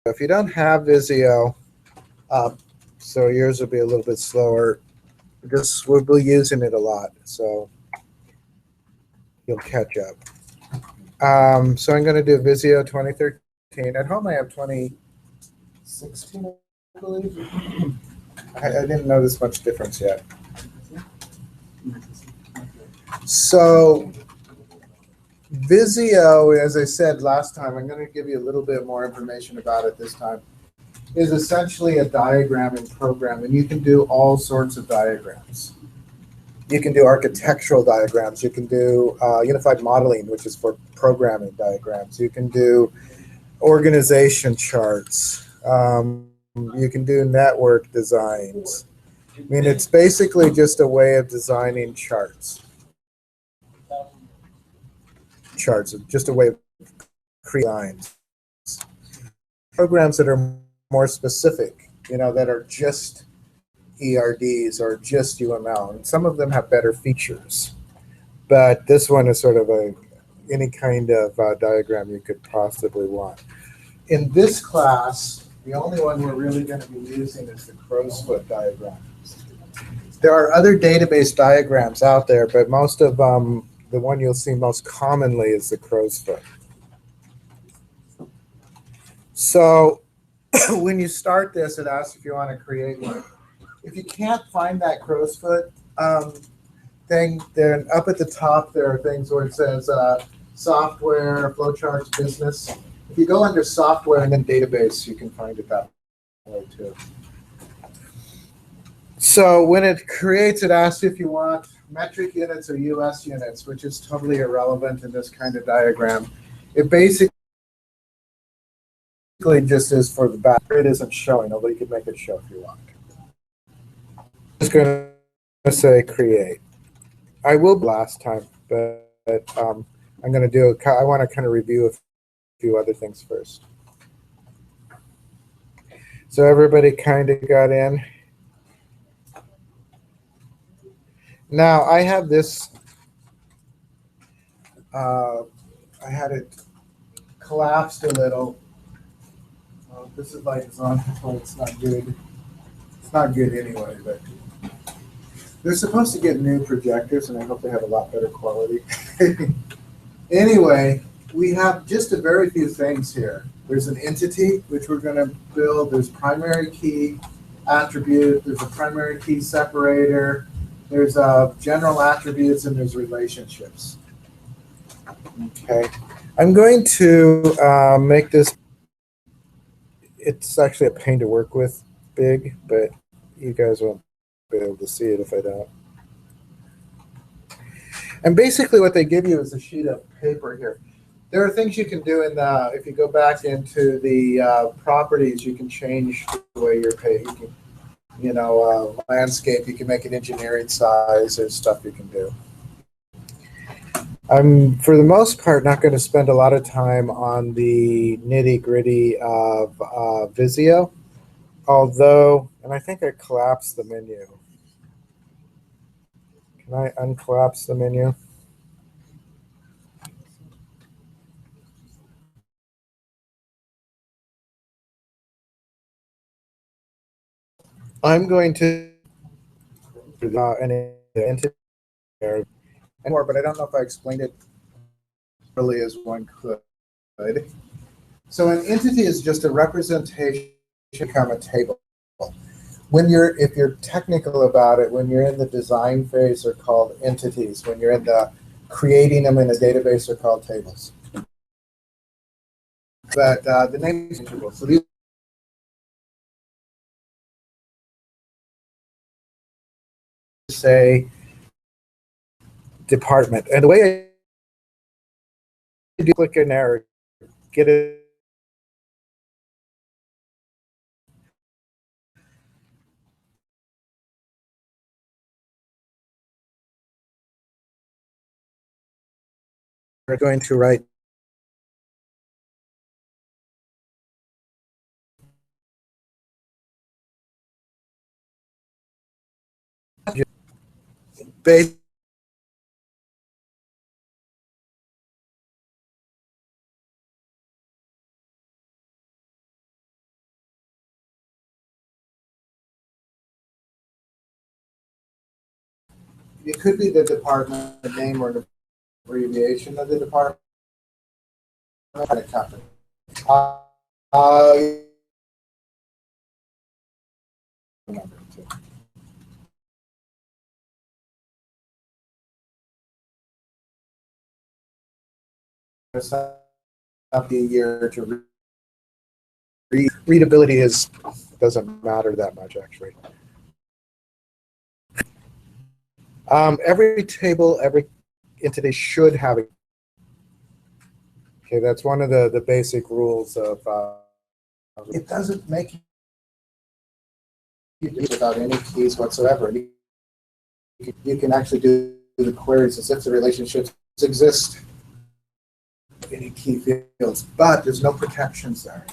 If you don't have Visio, so yours will be a little bit slower. We'll be using it a lot, so you'll catch up. So I'm going to do Visio 2013. At home I have 2016, I believe. I didn't notice much difference yet. So Visio, as I said last time, I'm going to give you a little bit more information about it this time, is essentially a diagramming program, and you can do all sorts of diagrams. You can do architectural diagrams. You can do unified modeling, which is for programming diagrams. You can do organization charts. You can do network designs. I mean, it's basically just a way of designing charts. Just a way of creating designs. Programs that are more specific, that are just ERDs or just UML. And some of them have better features. But this one is sort of any kind of diagram you could possibly want. In this class, the only one we're really going to be using is the crow's foot diagram. There are other database diagrams out there, but most of them, the one you'll see most commonly is the crow's foot. So when you start this, it asks if you want to create one. If you can't find that crow's foot thing, then up at the top there are things where it says software, flowcharts, business. If you go under software and then database, you can find it that way too. So when it creates, it asks if you want metric units or US units, which is totally irrelevant in this kind of diagram. It basically just is for the back. It isn't showing, although you can make it show if you want. I'm just going to say create. I will last time, but I'm going to do I want to kind of review a few other things first. So everybody kind of got in. Now I have this, I had it collapsed a little. This is like it's on, it's not good. It's not good anyway, but they're supposed to get new projectors, and I hope they have a lot better quality. Anyway, we have just a very few things here. There's an entity, which we're going to build. There's primary key attribute. There's a primary key separator. There's general attributes, and there's relationships. Okay. I'm going to make this, it's actually a pain to work with, big, but you guys won't be able to see it if I don't. And basically what they give you is a sheet of paper here. There are things you can do in the, if you go back into the properties, you can change the way you're paid. You can, landscape, you can make it engineering size. There's stuff you can do. I'm, for the most part, not going to spend a lot of time on the nitty-gritty of Visio, although, and I think I collapsed the menu. Can I uncollapse the menu? I'm going to an entity and more, but I don't know if I explained it really as one could. So an entity is just a representation become a table. If you're technical about it, when you're in the design phase, they're called entities. When you're in the creating them in a database, they're called tables. But the name is integral. So these say department, and the way I do click in there, get it. We're going to write base it could be the department name or the abbreviation of the department. Kind of company. It's not be a year to read. Readability doesn't matter that much, actually. Every table, every entity should have a. Okay, that's one of the basic rules of. It doesn't make you do it without any keys whatsoever. You can actually do the queries as if the relationships exist. Any key fields, but there's no protections there.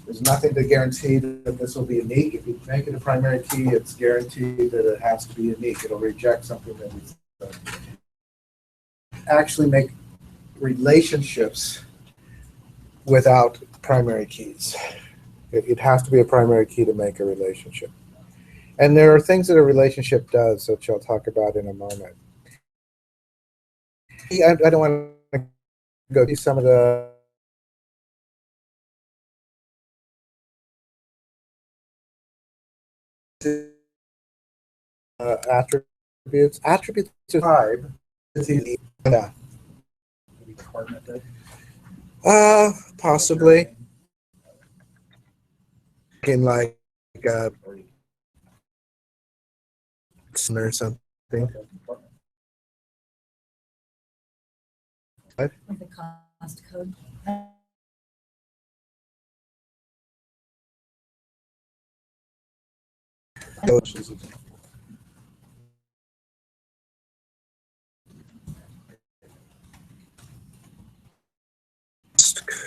There's nothing to guarantee that this will be unique. If you make it a primary key, it's guaranteed that it has to be unique. It'll reject something that is actually make relationships without primary keys. It has to be a primary key to make a relationship. And there are things that a relationship does, which I'll talk about in a moment. I don't want to go through some of the attributes. Attributes describe. Yeah. Possibly. In like or something. Like the cost code.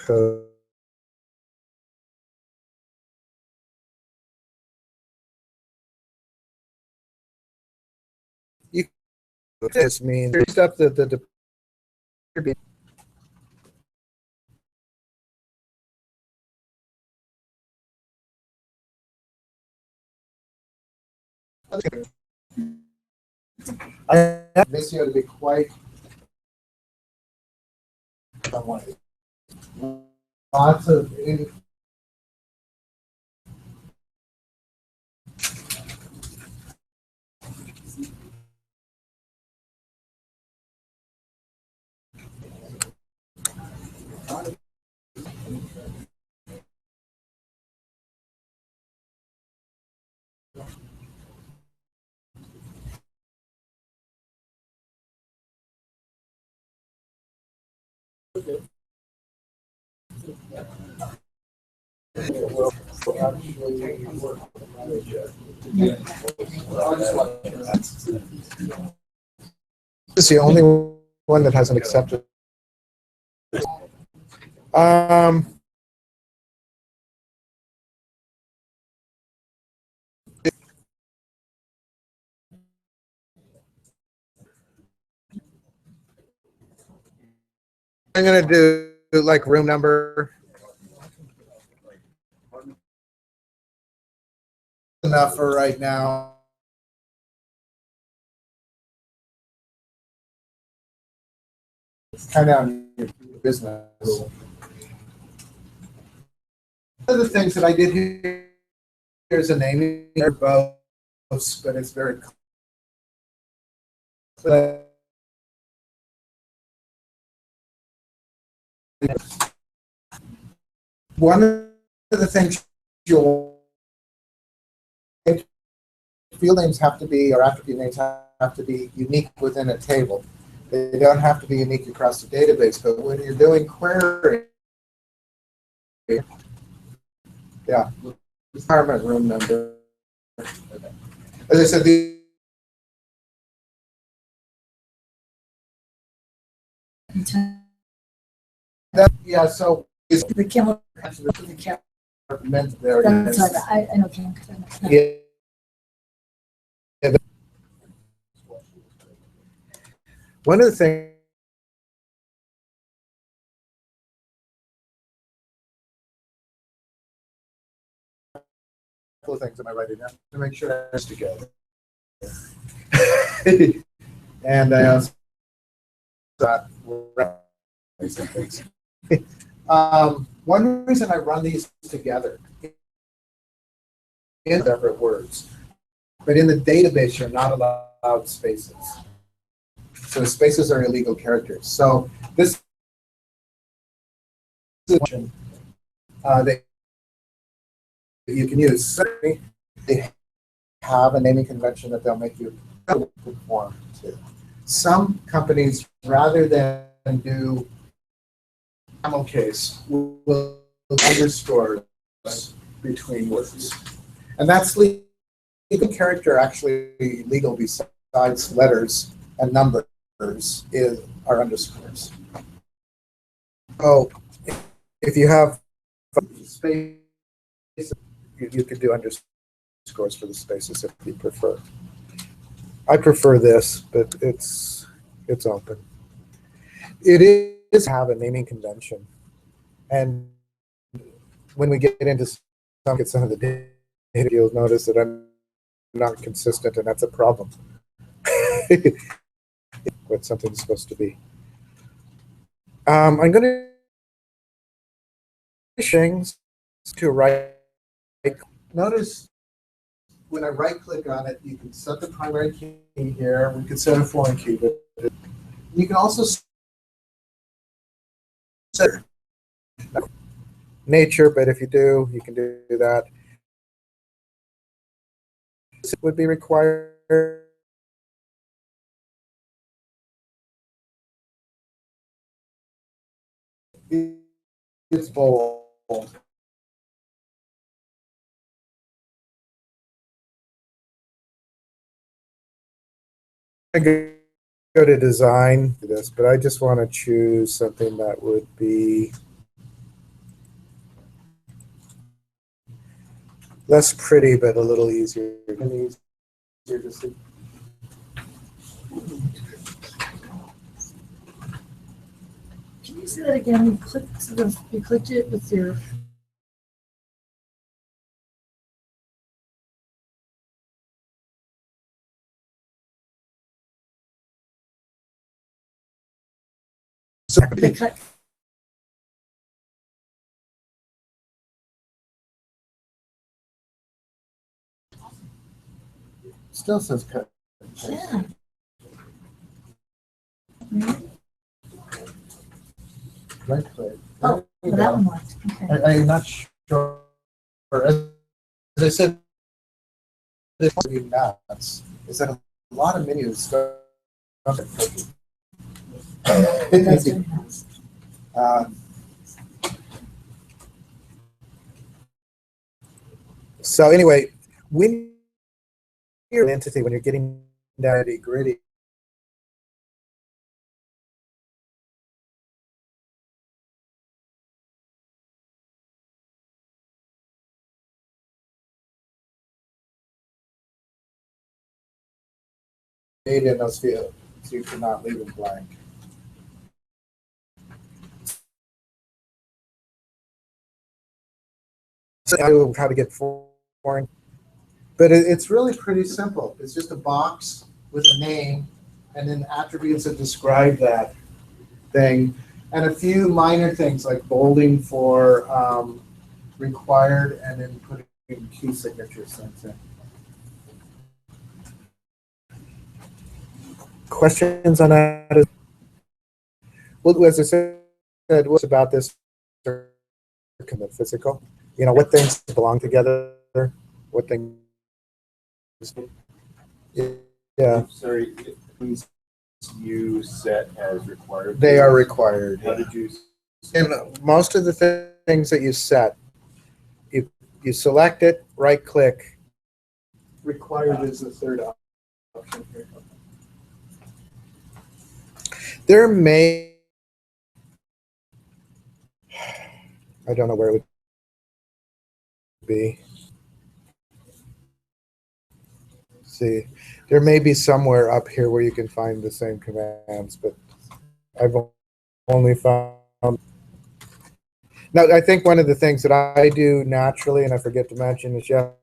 Code. This means stuff that the I have Visio to be quite lots of This is the only one that hasn't accepted. I'm going to do like room number. Enough for right now. Kind of on your business. One of the things that I did here, here's a naming both, but it's very clear. One of the things you'll field names have to be, or attribute names have to be unique within a table. They don't have to be unique across the database, but when you're doing query, yeah, department room number. As I said, yeah, so it's The camera. there. That's what I know. Yeah. One of the things things am I writing down to make sure it's together. And I also got things. One reason I run these together is separate words, but in the database you're not allowed spaces. So spaces are illegal characters. So this is that you can use. Certainly, they have a naming convention that they'll make you conform to. Some companies, rather than do camel case, will underscore between words, and that's legal character. Actually, legal besides letters and numbers are underscores. Oh, if you have space, you can do underscores for the spaces if you prefer. I prefer this, but it's open. It is have a naming convention, and when we get into some of the data, you'll notice that I'm not consistent, and that's a problem. What something's supposed to be. I'm going to things to right. Notice when I right-click on it, you can set the primary key here. We can set a foreign key, but you can also set nature. But if you do, you can do that. It would be required. It's bold. I go to design for this, but I just want to choose something that would be less pretty, but a little easier. Easier to see. Can you say that again? You clicked it with your. Still says cut. Yeah. Right click. Oh, well, that one worked. Okay. I'm not sure. As I said, this is nuts. Is that a lot of menus? So anyway, when you're an entity, when you're getting down to gritty, data in those fields, so you cannot leave them blank. So how to get foreign, but it's really pretty simple. It's just a box with a name and then attributes that describe that thing, and a few minor things like bolding for required, and then putting key signatures. Questions on that? Well, as I said, what's about this physical? You know, what things belong together? What things? Yeah. Sorry, things you set as required. They are required. How did you? And most of the things that you set, you select it, right click. Required is the third option here. There may, I don't know where it would be. Let's see, there may be somewhere up here where you can find the same commands, but I've only found. Now, I think one of the things that I do naturally, and I forget to mention, is you have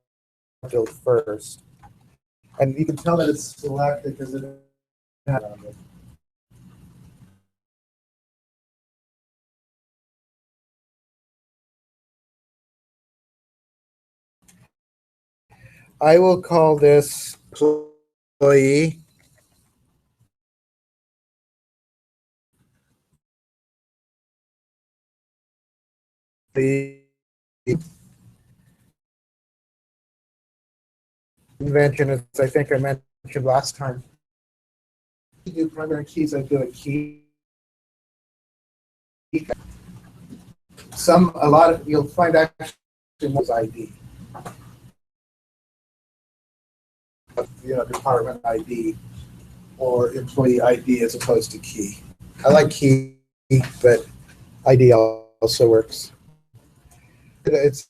to build first. And you can tell that it's selected because it I will call this employee. The convention, as I think I mentioned last time, you do primary keys, I do a key. A lot of, you'll find actually was ID. Department ID or employee ID as opposed to key. I like key, but ID also works. It's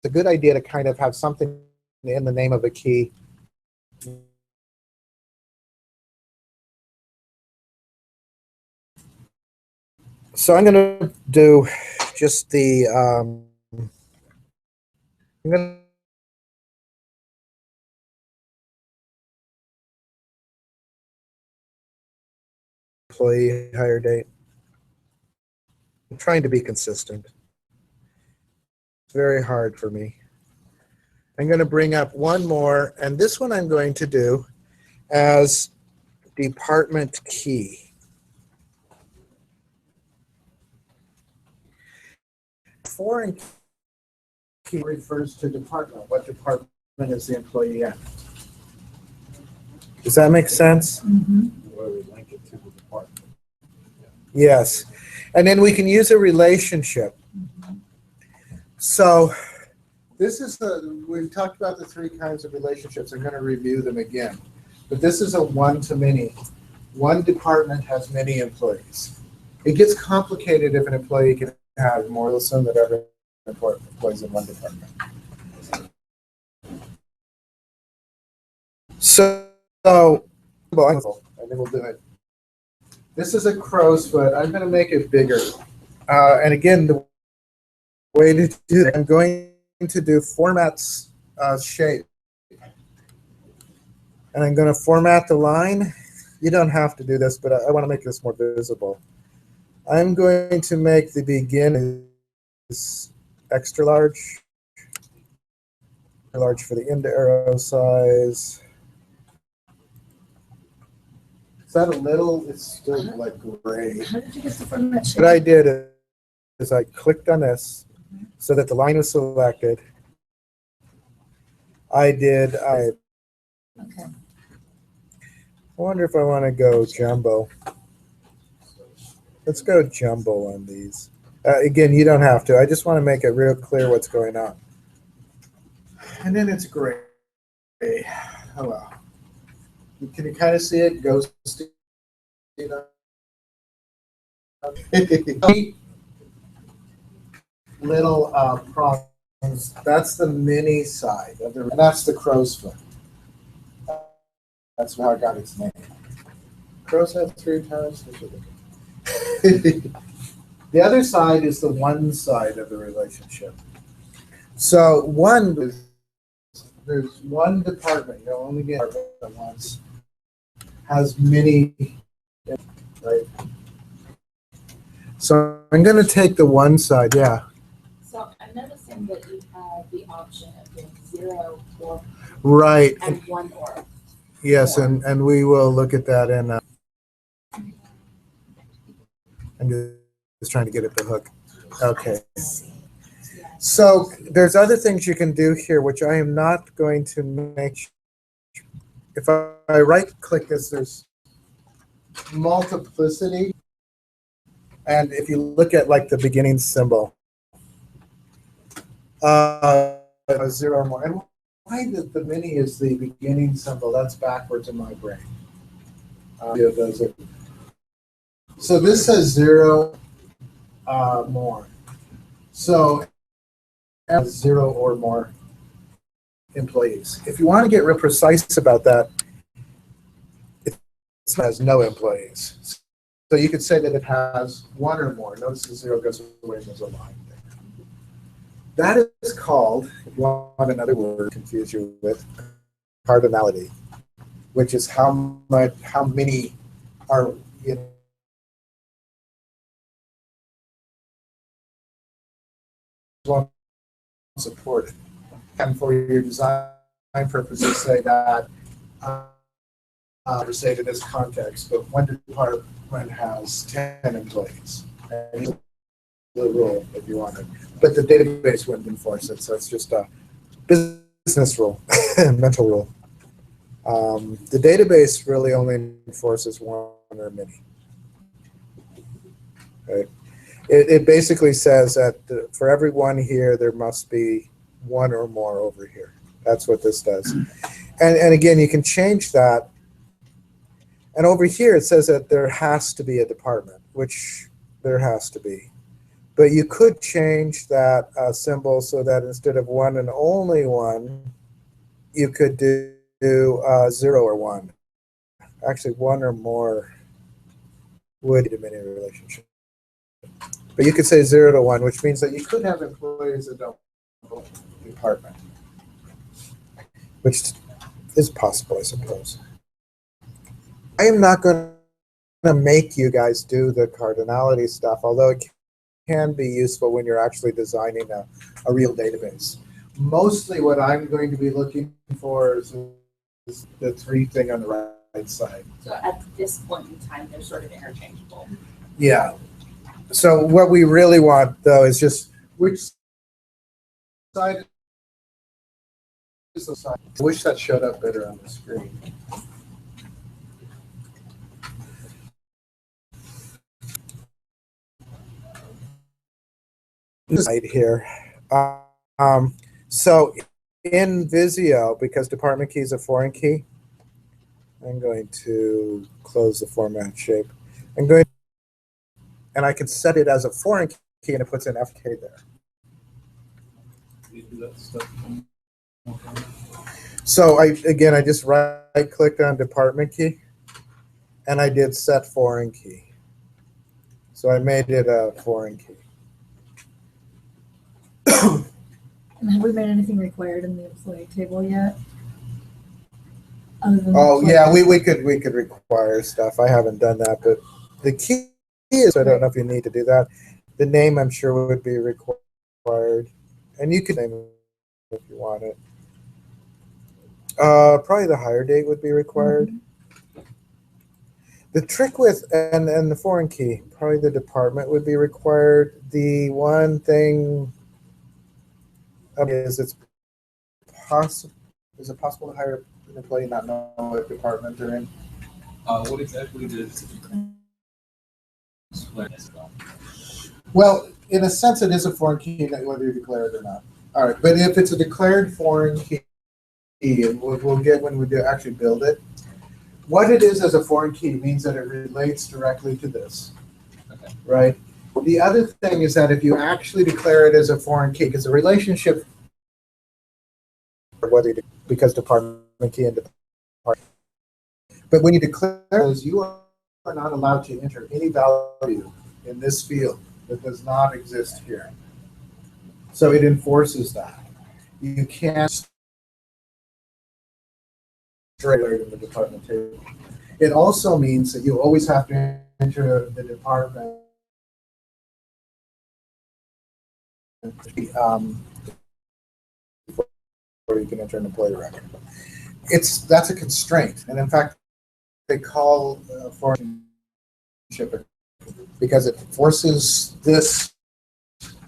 a good idea to kind of have something in the name of a key. So I'm going to do just the, I'm going to employee hire date. I'm trying to be consistent. It's very hard for me. I'm going to bring up one more, and this one I'm going to do as department key. Foreign key refers to department. What department is the employee in? Does that make sense? Mm-hmm. Where we link it to the department. Yes. And then we can use a relationship. So this is we've talked about the three kinds of relationships. I'm going to review them again. But this is a one-to-many. One department has many employees. It gets complicated if an employee can have more than some that other employees in one department. So, and then we'll do it. This is a crow's foot. I'm going to make it bigger. And again, the way to do that, I'm going to do formats shape. And I'm going to format the line. You don't have to do this, but I want to make this more visible. I'm going to make the beginning extra large for the end arrow size. Is that a little? It's still like gray. How did you get the format shape? What I did is I clicked on this so that the line was selected. Okay. I wonder if I want to go jumbo. Let's go jumbo on these. Again, you don't have to. I just want to make it real clear what's going on. And then it's gray. Oh well. Can you kind of see it? Ghosting. Little prongs. That's the mini side of the. That's the crow's foot. That's how it got its name. Crow's head 3 times. The other side is the one side of the relationship. So there's one department. You'll only get department once. Has many, right? So I'm going to take the one side. Yeah. So I'm noticing that you have the option of doing 0 or Right. and 1 or. Yes, and we will look at that in. I'm just trying to get at the hook. Okay. So there's other things you can do here, which I am not going to make. If I right-click this, there's multiplicity. And if you look at like the beginning symbol, 0 or more. And why the mini is the beginning symbol? That's backwards in my brain. So this says 0 more. So 0 or more employees. If you want to get real precise about that, it has no employees. So you could say that it has 1 or more. Notice the 0 goes away and there's a line there. That is called, if you want another word to confuse you with, cardinality, which is how many are, you know, supported. And for your design purposes, say that, or say to this context, but one department has 10 employees. And the rule if you want it. But the database wouldn't enforce it, so it's just a business rule, mental rule. The database really only enforces one or many. Right? It basically says that for every one here, there must be one or more over here. That's what this does. And again, you can change that. And over here, it says that there has to be a department, which there has to be. But you could change that symbol so that instead of one and only one, you could do 0 or 1. Actually, 1 or more would be a mini relationship. But you could say 0 to 1, which means that you could have employees that don't own a department, which is possible, I suppose. I am not going to make you guys do the cardinality stuff, although it can be useful when you're actually designing a real database. Mostly what I'm going to be looking for is the 3 thing on the right side. So at this point in time, they're sort of interchangeable. Yeah. So what we really want, though, is just which side is the side. I wish that showed up better on the screen. Right here. So in Visio, because department key is a foreign key, I'm going to close the format shape. I'm going, and I can set it as a foreign key, and it puts an FK there. So I just right-clicked on department key, and I did set foreign key. So I made it a foreign key. And have we made anything required in the employee table yet? Other than Oh yeah, we could require stuff. I haven't done that, but the key is, I don't know if you need to do that. The name I'm sure would be required, and you could name it if you want it. Probably the hire date would be required. Mm-hmm. The trick with and the foreign key, probably the department would be required. The one thing is, is it possible to hire an employee and not know what department they're in? What exactly does Well, in a sense, it is a foreign key, whether you declare it or not. All right, but if it's a declared foreign key, and we'll get when we do actually build it, what it is as a foreign key means that it relates directly to this, okay, right? The other thing is that if you actually declare it as a foreign key, because the relationship, whether you, because department key and department, but when you declare those, you are not allowed to enter any value in this field that does not exist here. So it enforces that. You can't trailer in the department table. It also means that you always have to enter the department before you can enter an employee record. That's a constraint, and in fact, they call foreign shipping because it forces this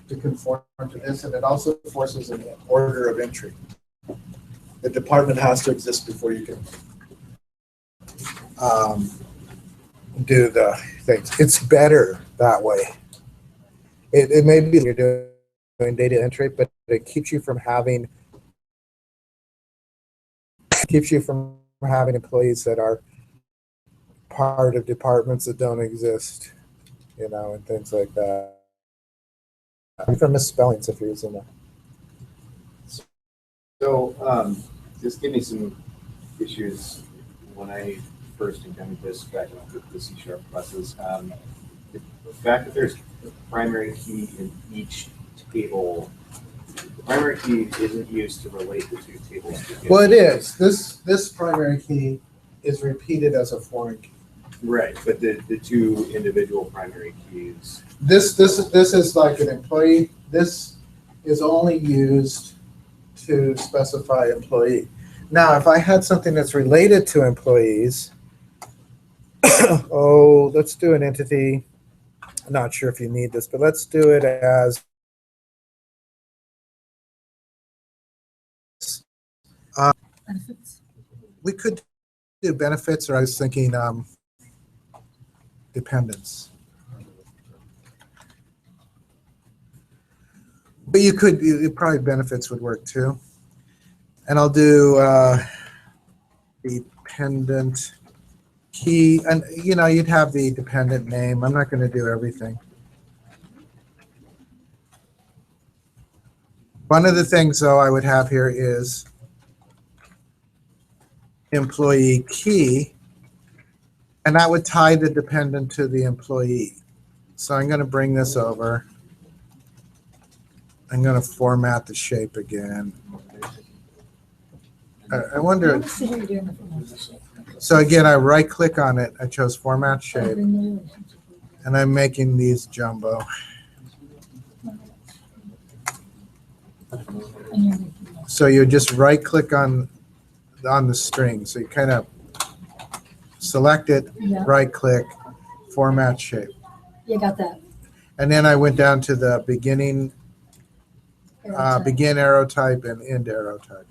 to conform to this, and it also forces an order of entry. The department has to exist before you can do the things. It's better that way. It may be you're doing data entry, but it keeps you from having employees that are part of departments that don't exist, you know, and things like that. From misspellings if you're using that. So this gave me some issues when I first encountered this back in the C# classes. The fact that there's a primary key in each table, the primary key isn't used to relate the two tables together. Well, it is. This primary key is repeated as a foreign key. Right, but the two individual primary keys. This is like an employee. This is only used to specify employee. Now, if I had something that's related to employees, oh, let's do an entity. I'm not sure if you need this, but let's do it as Benefits. we could do benefits, or I was thinking dependents. But you could, probably benefits would work too. And I'll do dependent key, and you'd have the dependent name. I'm not going to do everything. One of the things, though, I would have here is employee key, and that would tie the dependent to the employee. So I'm going to bring this over. I'm going to format the shape again. I wonder. Let's see how you're doing the format shape. So again, I right click on it. I chose format shape, Bring the relationship. and I'm making these jumbo. And you're making that. So you just right click on the string. So you kind of select it, Yeah, right click, format shape. you got that. And then I went down to the beginning, Arrow type. begin arrow type and end arrow type,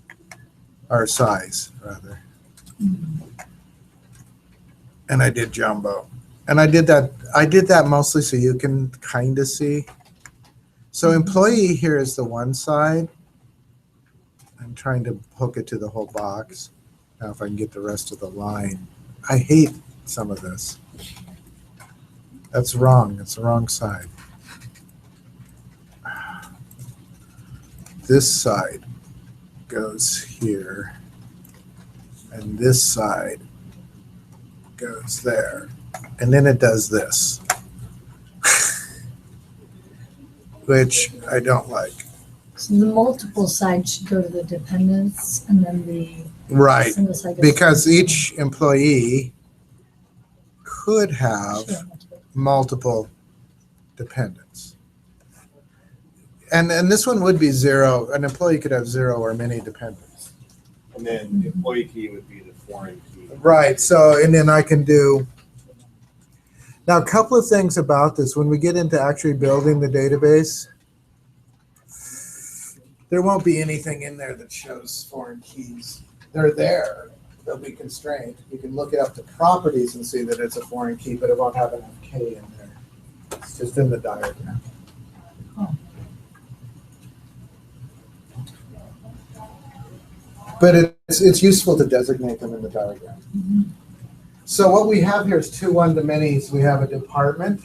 or size rather. Mhm. And I did jumbo. And I did that mostly so you can kind of see. So employee here is the one side. I'm trying to hook it to the whole box. Now if I can get the rest of the line. I hate some of this. That's wrong. It's the wrong side. This side goes here. And this side goes there. And then it does this. Which I don't like. So the multiple side should go to the dependents, and then the Right. single side goes Because to the each employee could have Sure. multiple dependents. And this one would be zero. An employee could have zero or many dependents. And then employee key would be the foreign key. Right. So, and then I can do. Now, a couple of things about this. When we get into actually building the database, there won't be anything in there that shows foreign keys. They're there. They'll be constrained. You can look it up to properties and see that it's a foreign key, but it won't have an K in there. It's just in the diagram. Oh. But it's useful to designate them in the diagram. Mhm. So what we have here is two one-to-manys. We have a department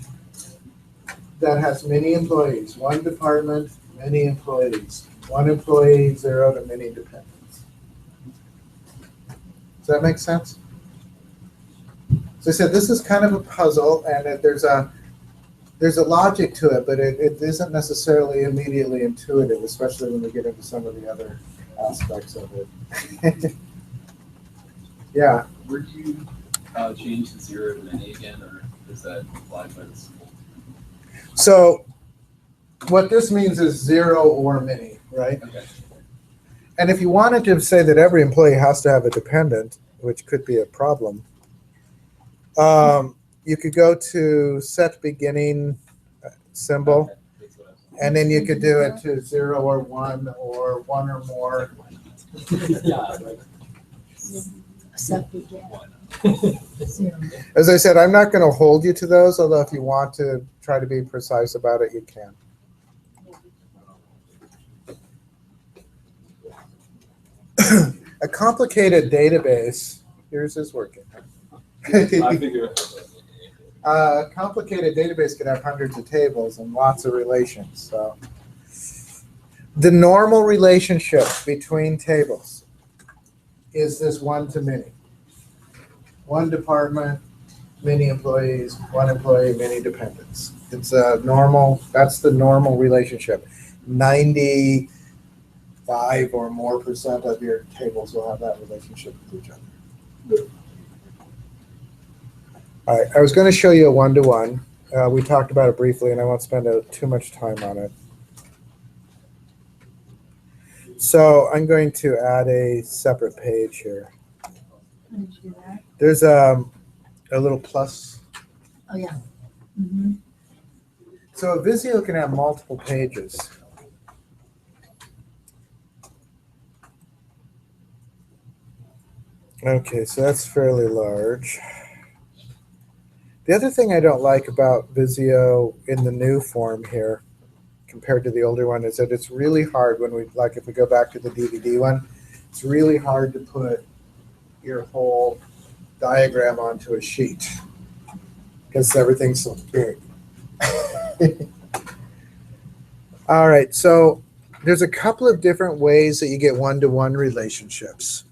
that has many employees. One department, many employees. One employee, zero to many dependents. Does that make sense? So I said this is kind of a puzzle, and there's a logic to it, but it isn't necessarily immediately intuitive, especially when we get into some of the other aspects of it. Yeah. Where do you change the 0 to many again, or is that applied by the symbol? So what this means is zero or many, right? Okay. And if you wanted to say that every employee has to have a dependent, which could be a problem, you could go to set beginning symbol, Okay, that's what I was- and then you could do it to 0 or 1 or 1 or more. Yeah, right. Except we get Why not? 0. As I said, I'm not going to hold you to those, although if you want to try to be precise about it, you can. A complicated database, yours is working. I figure A complicated database could have hundreds of tables and lots of relations. So the normal relationship between tables is this one to many. One department, many employees, one employee, many dependents. It's a normal, that's the normal relationship. 95 or more % of your tables will have that relationship with each other. All right, I was going to show you a one-to-one. We talked about it briefly, and I won't spend too much time on it. So I'm going to add a separate page here. How did you do that? There's a little plus. Oh, yeah. Mm-hmm. So a Visio can have multiple pages. Okay, so that's fairly large. The other thing I don't like about Visio in the new form here compared to the older one is that it's really hard when we, like if we go back to the DVD one, it's really hard to put your whole diagram onto a sheet because everything's so big. All right, so there's a couple of different ways that you get one-to-one relationships.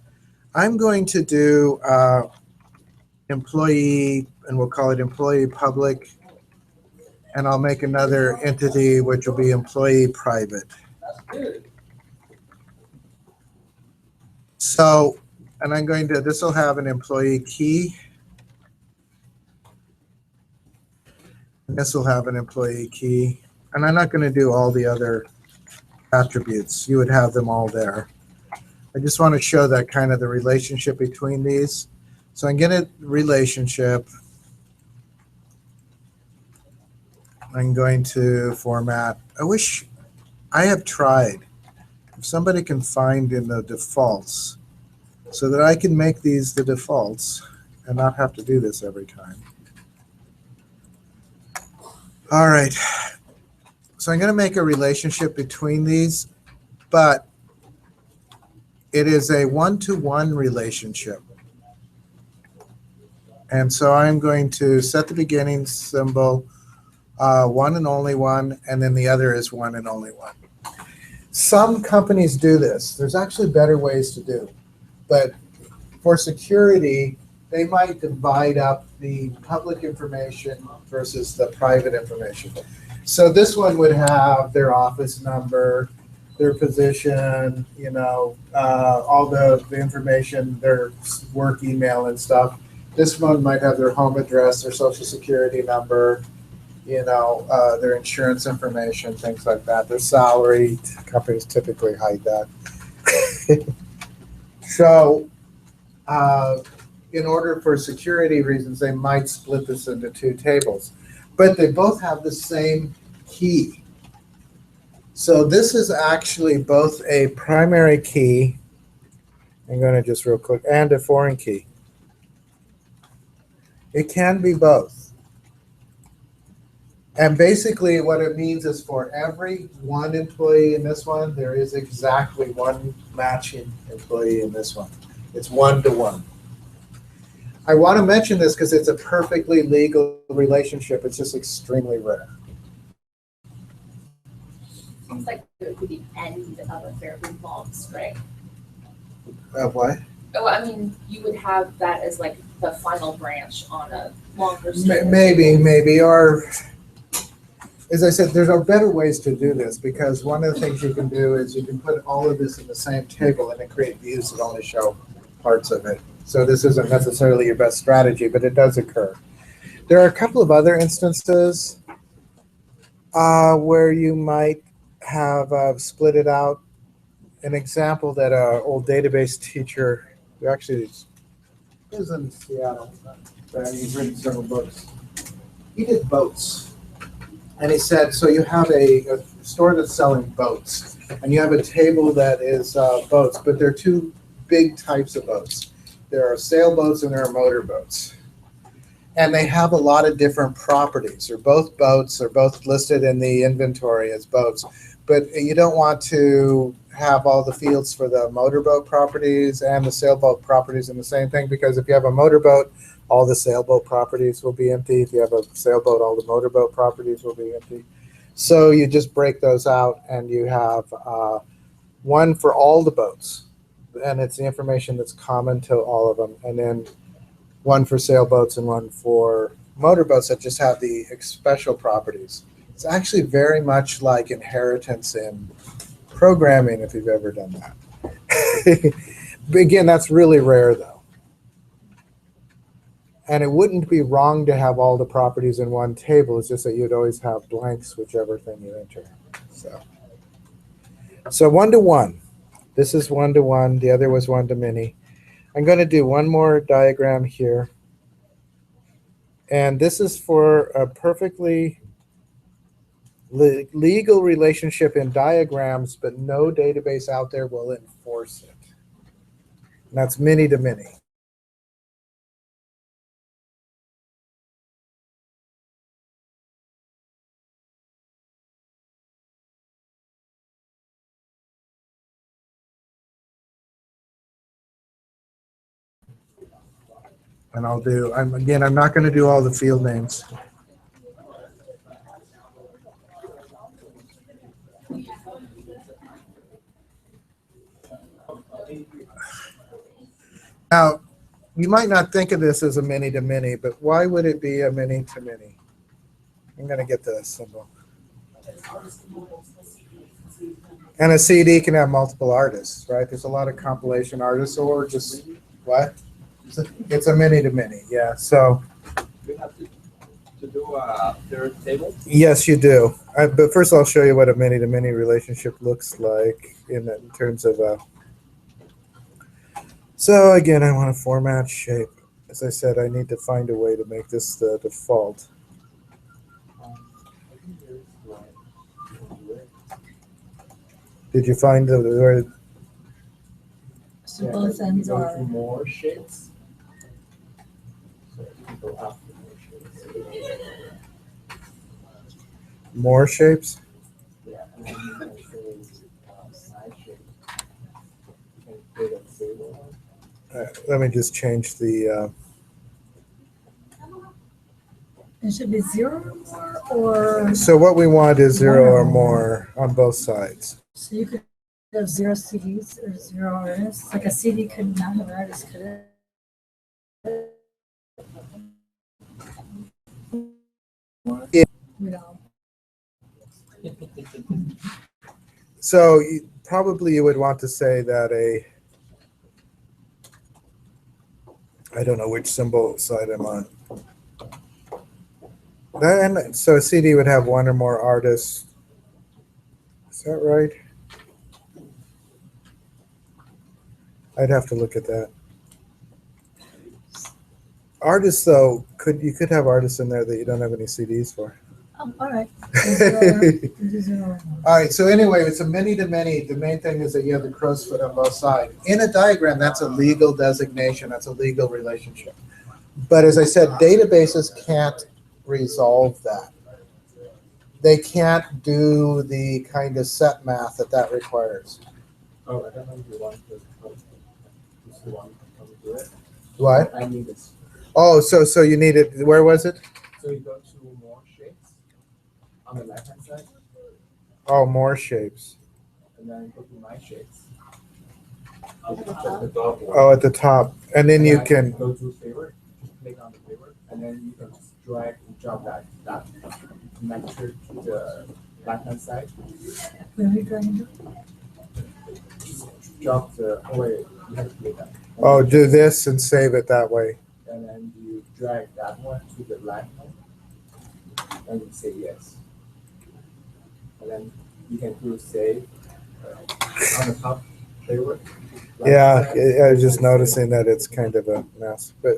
I'm going to do employee, and we'll call it employee public, and I'll make another entity which will be employee private. So, and I'm going to, this will have an employee key. And this will have an employee key. And I'm not going to do all the other attributes. You would have them all there. I just want to show that kind of the relationship between these. So I'm going to relationship. I'm going to format. I wish I have tried. If somebody can find in the defaults so that I can make these the defaults and not have to do this every time. All right. So I'm going to make a relationship between these, but it is a one-to-one relationship. And so I'm going to set the beginning symbol, one and only one, and then the other is one and only one. Some companies do this. There's actually better ways to do. But for security, they might divide up the public information versus the private information. So this one would have their office number, their position, you know, all the information, their work email and stuff. This one might have their home address, their social security number, you know, their insurance information, things like that. Their salary, companies typically hide that. So in order for security reasons, they might split this into two tables. But they both have the same key. So this is actually both a primary key, I'm going to just real quick, and a foreign key. It can be both. And basically what it means is for every one employee in this one, there is exactly one matching employee in this one. It's one-to-one. I want to mention this because it's a perfectly legal relationship. It's just extremely rare. Seems like it could be end of a fairly long string. What? Oh, I mean, you would have that as like the final branch on a longer string. Maybe, or as I said, there are better ways to do this because one of the things you can do is you can put all of this in the same table and then create views that only show parts of it. So this isn't necessarily your best strategy, but it does occur. There are a couple of other instances where you might have split it out. An example that an old database teacher who actually lives in Seattle, he's written several books. He did boats. And he said, so you have a store that's selling boats, and you have a table that is boats, but there are two big types of boats. There are sailboats and there are motorboats. And they have a lot of different properties. They're both boats, they're both listed in the inventory as boats. But you don't want to have all the fields for the motorboat properties and the sailboat properties in the same thing, because if you have a motorboat, all the sailboat properties will be empty. If you have a sailboat, all the motorboat properties will be empty. So you just break those out and you have one for all the boats. And it's the information that's common to all of them. And then one for sailboats and one for motorboats that just have the special properties. It's actually very much like inheritance in programming, if you've ever done that. Again, that's really rare, though. And it wouldn't be wrong to have all the properties in one table. It's just that you'd always have blanks, whichever thing you enter. So 1-to-1. This is 1-to-1. The other was 1-to-many. I'm going to do one more diagram here. And this is for a perfectly legal relationship in diagrams, but no database out there will enforce it. And that's many-to-many. And I'm not going to do all the field names. Now, you might not think of this as a many-to-many, but why would it be a many-to-many? I'm going to get the symbol. And a CD can have multiple artists, right? There's a lot of compilation artists, or just what? It's a many-to-many, yeah. So We have to do a third table. yes, you do. But first, I'll show you what a many-to-many relationship looks like in terms of. So again, I want to format shape. As I said, I need to find a way to make this the default. Did you find the So both ends Go to are, more shapes. So you can go after more shapes. more shapes? Yeah, and then you can say side shape. You can create a table. Let me just change the. it should be 0 or more, or, So what we want is 0 or more on both sides. so you could have 0 CDs or 0 artists. Like a CD could not have an artist, could it? Yeah. You know, So probably you would want to say that I don't know which symbol side I'm on. Then, so a CD would have 1 or more artists. Is that right? I'd have to look at that. Artists, though, you could have artists in there that you don't have any CDs for. oh, all right. There's 0 or more. All right, so anyway, it's a many-to-many. The main thing is that you have the crow's foot on both sides. In a diagram, that's a legal designation. That's a legal relationship. But as I said, databases can't resolve that. They can't do the kind of set math that requires. Oh, I don't know if you want this. This one come to it. What? I need this. Oh, so you need it. Where was it? So you go to more shapes on the left hand side, Oh, more shapes. and then go to my shapes. The dot one. Oh, at the top. And then you I can. go to favorite, just click on the favorite, and then you can just drag and drop that connector to the left hand side. Where are we going to? Drop the wait, you have to click that. And Oh, then- do this and save it that way. And then you drag that one to the left one, and you say yes. And then you can do save on the top favorite. left Yeah, side, I was just and noticing that it's kind of a mess. But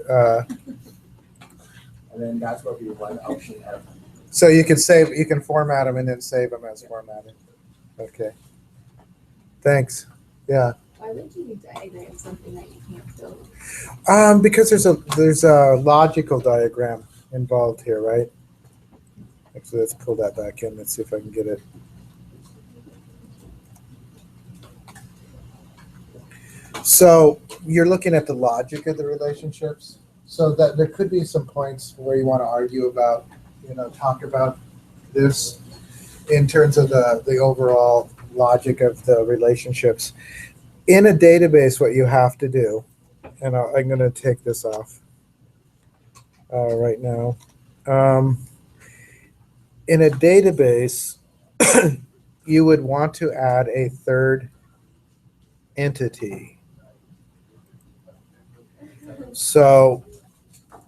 And then that's what we want option F. so you can save, you can format them and then save them as formatted. Okay. Thanks. Yeah. Why would you diagram something that you can't build? Because there's a logical diagram involved here, right? Actually, let's pull that back in. Let's see if I can get it. So you're looking at the logic of the relationships. So that there could be some points where you want to argue about, talk about this in terms of the overall logic of the relationships. In a database, what you have to do, and I'm going to take this off right now. In a database, you would want to add a third entity. So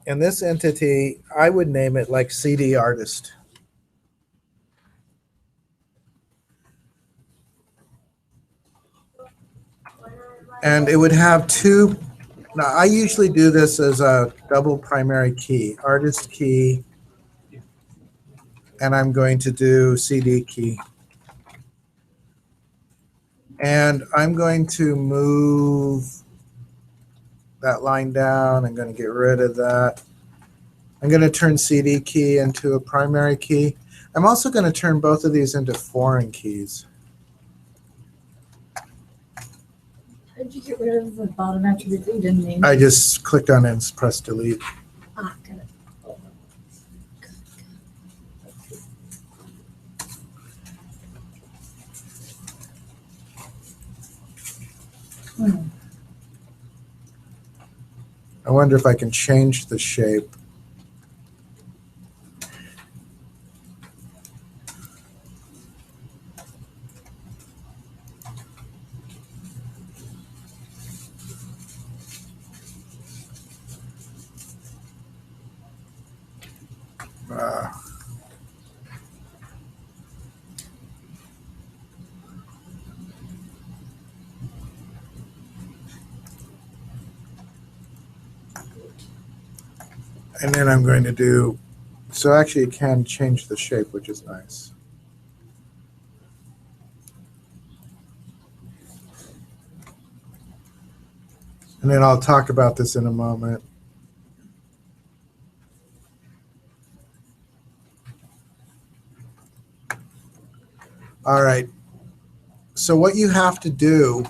And this entity, I would name it like CD artist. And it would have two. Now, I usually do this as a double primary key, artist key, and I'm going to do CD key. And I'm going to move that line down. I'm going to get rid of that. I'm going to turn CD key into a primary key. I'm also going to turn both of these into foreign keys. How did you get rid of the bottom attribute that you didn't name? I just clicked on it and pressed delete. Ah, got it. I wonder if I can change the shape. And then I'm going to do, so actually it can change the shape, which is nice. And then I'll talk about this in a moment. All right. So what you have to do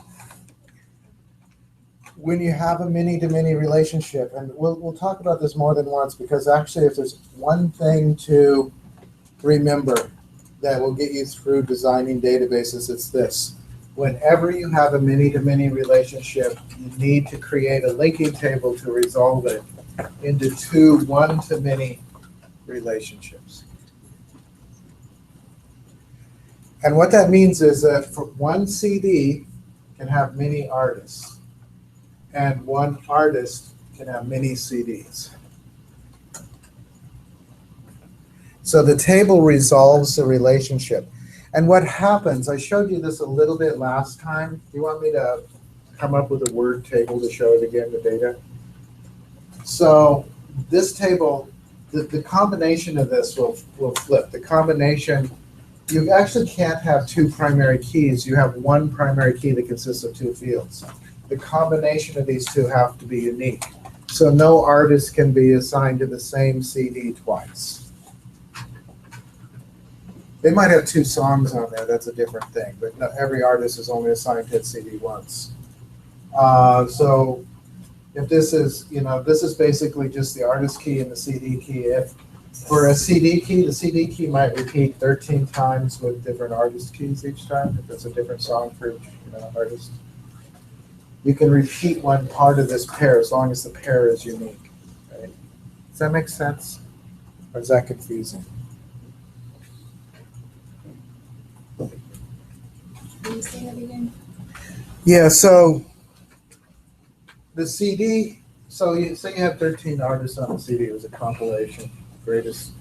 when you have a many-to-many relationship, and we'll talk about this more than once, because actually if there's one thing to remember that will get you through designing databases, it's this. Whenever you have a many-to-many relationship, you need to create a linking table to resolve it into two one-to-many relationships. And what that means is that for one CD can have many artists, and one artist can have many CDs. So the table resolves the relationship. And what happens, I showed you this a little bit last time. Do you want me to come up with a word table to show it again, the data? So this table, the combination of this will flip. The combination, you actually can't have two primary keys. You have one primary key that consists of two fields. The combination of these two have to be unique. So no artist can be assigned to the same CD twice. They might have two songs on there, that's a different thing, but not every artist is only assigned to a CD once. So if this is, this is basically just the artist key and the CD key. If for a CD key, the CD key might repeat 13 times with different artist keys each time, if it's a different song for each artist. You can repeat one part of this pair as long as the pair is unique. Right? Does that make sense? Or is that confusing? Can you say that again? Yeah, so the CD, so you say you have 13 artists on the CD, it was a compilation, greatest,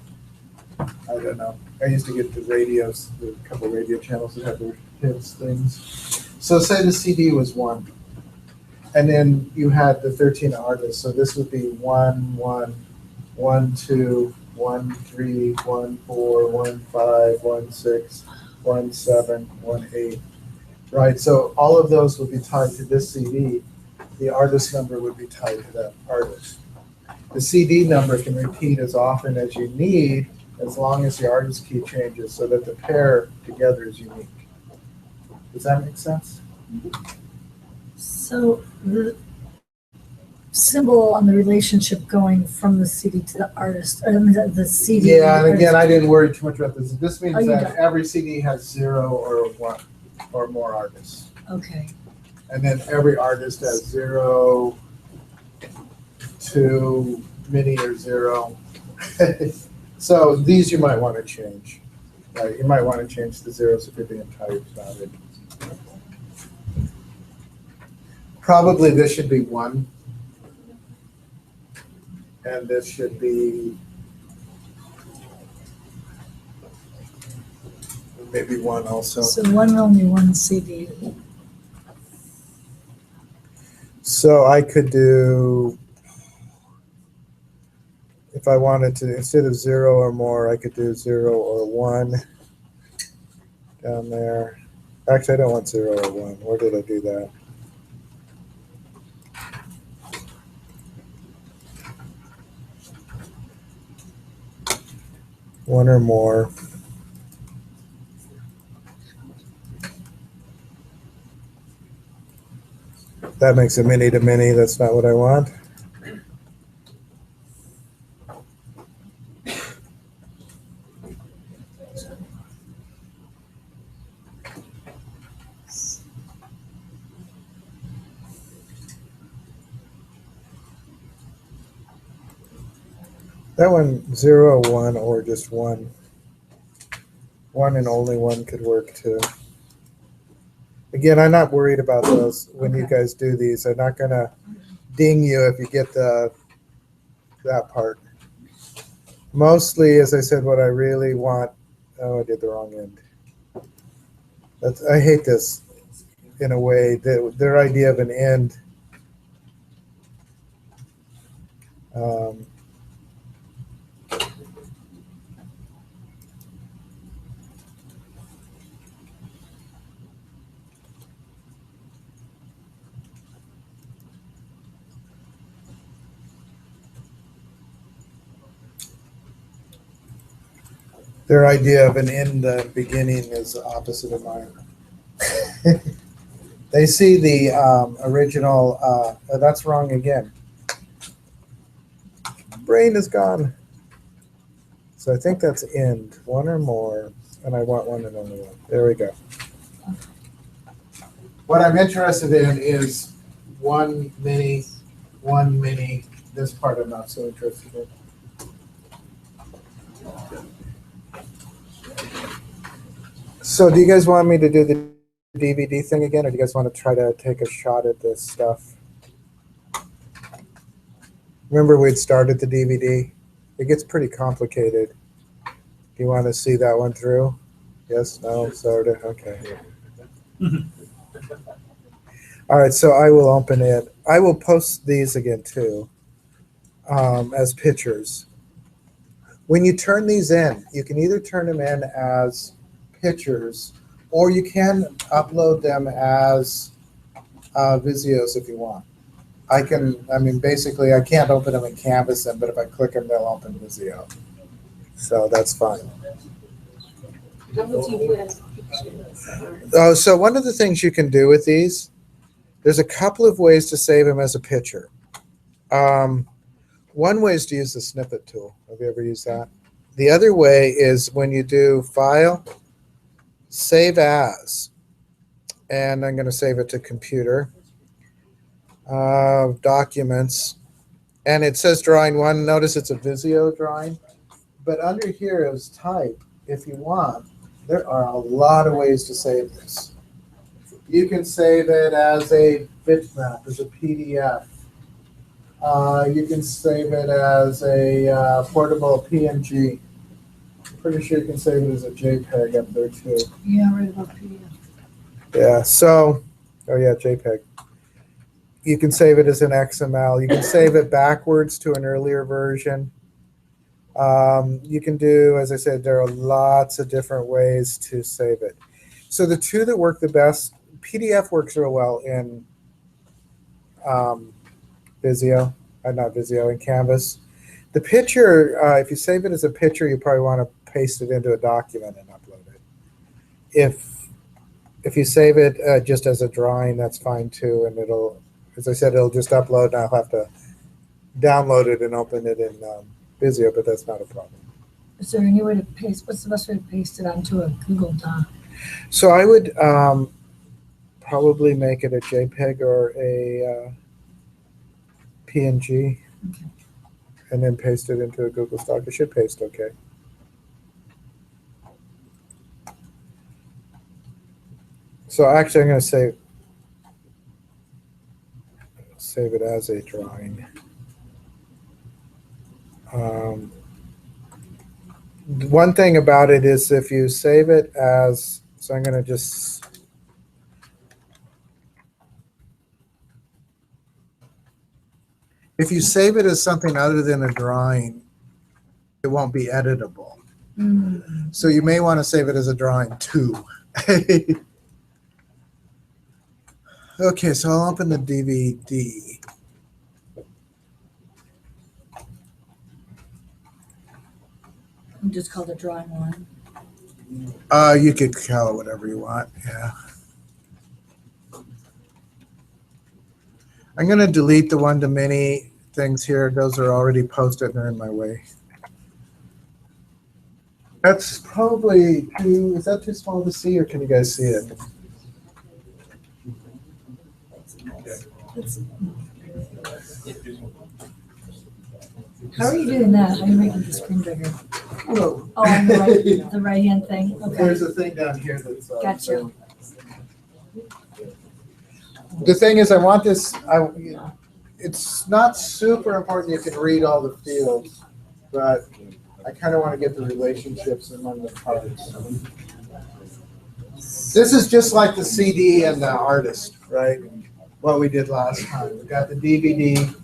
I don't know. I used to get the radios, the couple radio channels that have their hits things. So say the CD was 1. And then you had the 13 artists. So this would be 1, 1, 1, 2, 1, 3, 1, 4, 1, 5, 1, 6, 1, 7, 1, 8. Right, so all of those would be tied to this CD. The artist number would be tied to that artist. The CD number can repeat as often as you need, as long as the artist key changes, so that the pair together is unique. Does that make sense? So the symbol on the relationship going from the CD to the artist, or the CD. Yeah, and again, I didn't worry too much about this. This means you that don't. every CD has 0 or 1 or more artists. Okay. And then every artist has 0, 2, many or 0. So these you might want to change. Right? You might want to change the zeros if you're being tight about it. Probably this should be 1. And this should be maybe 1 also. So only one CD. So I could do, if I wanted to, instead of 0 or more, I could do 0 or 1 down there. Actually, I don't want 0 or 1. Where did I do that? One or more. That makes a mini to mini. That's not what I want. That one, 0, 1, or just 1. 1 and only 1 could work too. Again, I'm not worried about those when you guys do these. I'm not going to ding you if you get that part. Mostly, as I said, what I really want, oh, I did the wrong end. I hate this in a way, their idea of an end. Their idea of an end beginning is opposite of mine. They see the original, oh, that's wrong again. Brain is gone. So I think that's end, 1 or more, and I want 1 and only 1. There we go. What I'm interested in is 1 mini, 1 mini. This part I'm not so interested in. So do you guys want me to do the DVD thing again, or do you guys want to try to take a shot at this stuff? Remember we'd started the DVD? It gets pretty complicated. Do you want to see that one through? Yes, no, sort of, okay. All right, so I will open it. I will post these again too as pictures. When you turn these in, you can either turn them in as pictures, or you can upload them as Visios if you want. Basically I can't open them in Canvas, but if I click them, they'll open Visio. So that's fine. How would you do it as pictures? So one of the things you can do with these, there's a couple of ways to save them as a picture. One way is to use the snippet tool. Have you ever used that? The other way is when you do File, Save As, and I'm going to save it to Computer, Documents, and it says Drawing 1. Notice it's a Visio drawing, but under here is Type. If you want, there are a lot of ways to save this. You can save it as a bitmap, as a PDF. You can save it as a portable PNG. Pretty sure you can save it as a JPEG up there too. Yeah, right about PDF. Yeah, so, oh yeah, JPEG. You can save it as an XML. You can save it backwards to an earlier version. You can do, as I said, there are lots of different ways to save it. So the two that work the best, PDF works real well in Visio, not Visio, in Canvas. The picture, if you save it as a picture, you probably want to paste it into a document and upload it. If you save it just as a drawing, that's fine too, and it'll, as I said, it'll just upload, and I'll have to download it and open it in Visio, but that's not a problem. Is there any way to paste, what's the best way to paste it onto a Google Doc? So I would probably make it a JPEG or a PNG, Okay. and then paste it into a Google Doc. It should paste okay. So actually, I'm going to save it as a drawing. One thing about it is if you save it as, so I'm going to just, if you save it as something other than a drawing, it won't be editable. So you may want to save it as a drawing too. Okay, so I'll open the DVD. Just called it drawing one. You could call it whatever you want, yeah. I'm going to delete the one-to-many things here. Those are already posted and they're in my way. That's probably is that too small to see, or can you guys see it? How are you doing that? How are you making the screen bigger? Oh, on the right hand thing. Okay. There's a thing down here that's. Gotcha. The thing is, I want this. It's not super important you can read all the fields, but I kind of want to get the relationships among the parts. This is just like the CD and the artist, right? What we did last time. We got the DVD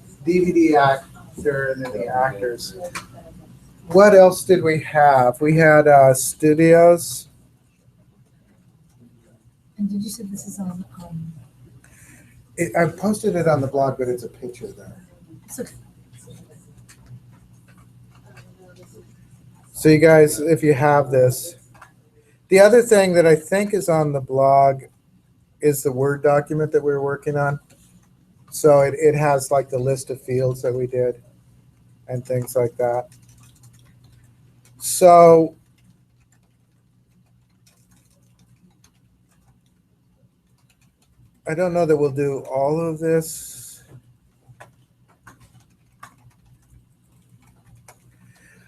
actor, and then the actors. What else did we have? We had studios. And did you say this is on? I posted it on the blog, but it's a picture there. Okay. So you guys, if you have this. The other thing that I think is on the blog is the Word document that we were working on. So it has like the list of fields that we did and things like that. So I don't know that we'll do all of this.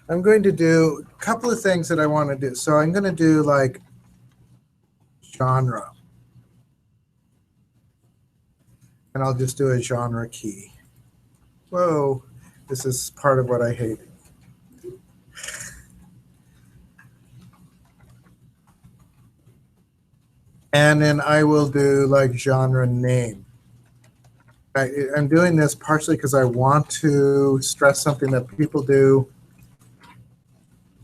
I'm going to do a couple of things that I want to do. So I'm going to do like genre. And I'll just do a genre key. Whoa, this is part of what I hate. And then I will do like genre name. I'm doing this partially because I want to stress something that people do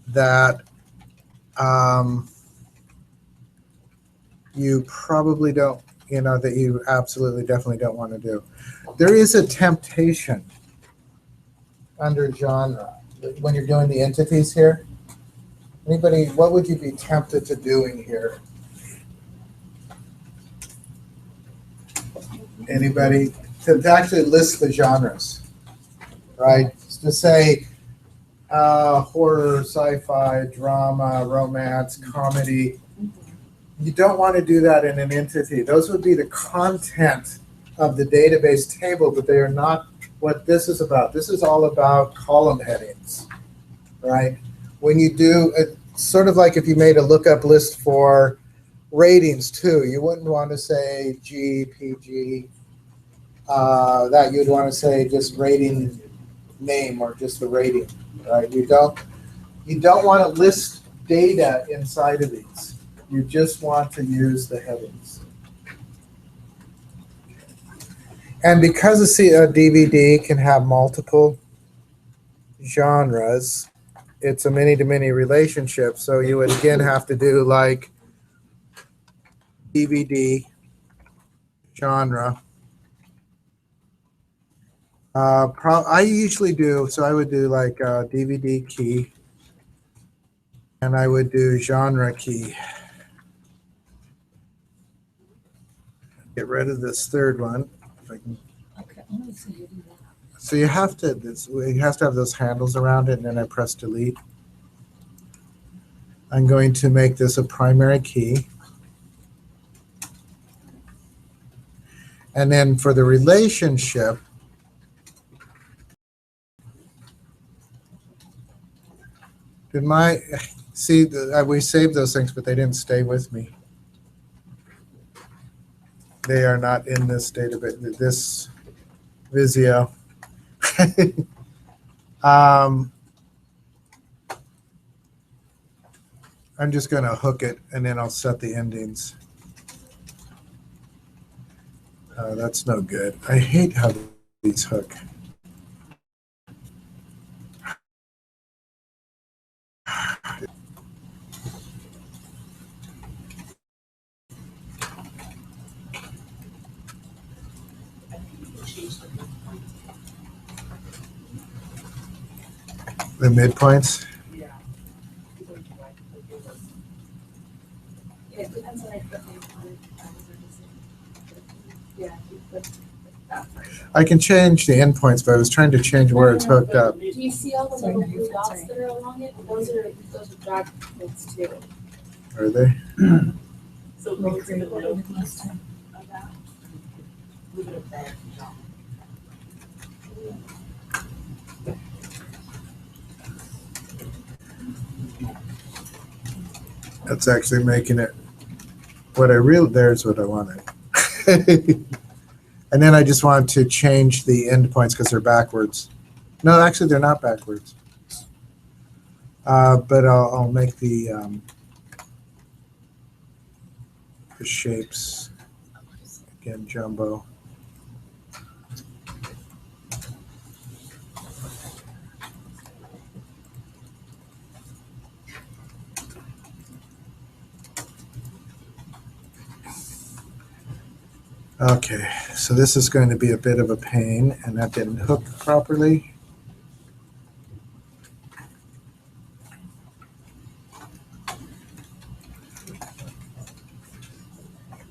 that you probably don't, that you absolutely definitely don't want to do. There is a temptation under genre when you're doing the entities here. Anybody, what would you be tempted to doing here? Anybody? To actually list the genres, right? To say horror, sci-fi, drama, romance, comedy. You don't want to do that in an entity. Those would be the content of the database table, but they are not what this is about. This is all about column headings, right? When you do, it's sort of like if you made a lookup list for ratings too, you wouldn't want to say G, PG, that you'd want to say just rating name or just the rating, right? You don't want to list data inside of these. You just want to use the headings. And because a DVD can have multiple genres, it's a many-to-many relationship. So you would again have to do like DVD genre. I usually do, so I would do like DVD key, and I would do genre key. Get rid of this third one. If I can. Okay, let me see you do that. So you have to, it has to have those handles around it, and then I press delete. I'm going to make this a primary key. And then for the relationship, we saved those things, but they didn't stay with me. They are not in this database, this Visio. I'm just going to hook it and then I'll set the endings. That's no good. I hate how these hook. The midpoints? It depends on if the yeah, you put that part. I can change the endpoints, but I was trying to change where it's hooked up. Do you see all the Sorry, little no, blue you're dots fine. that are along it? Those are drag points too. Are they? So Recreate what we did last time. Of that. leave it at that. That's actually making it there's what I wanted. And then I just want to change the endpoints because they're backwards. No, actually they're not backwards. But I'll make the shapes again jumbo. Okay, so this is going to be a bit of a pain, and that didn't hook properly.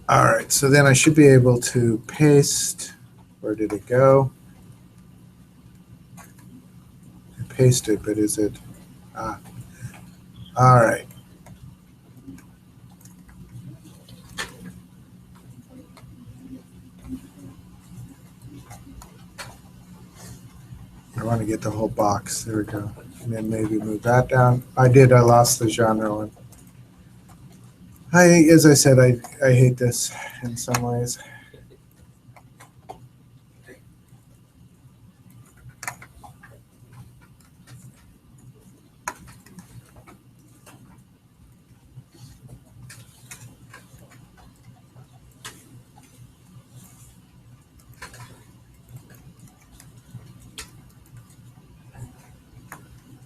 All right, so then I should be able to paste. Where did it go? I pasted, but is it? All right. I want to get the whole box. There we go. And then maybe move that down. I lost the genre one. As I said, I hate this in some ways.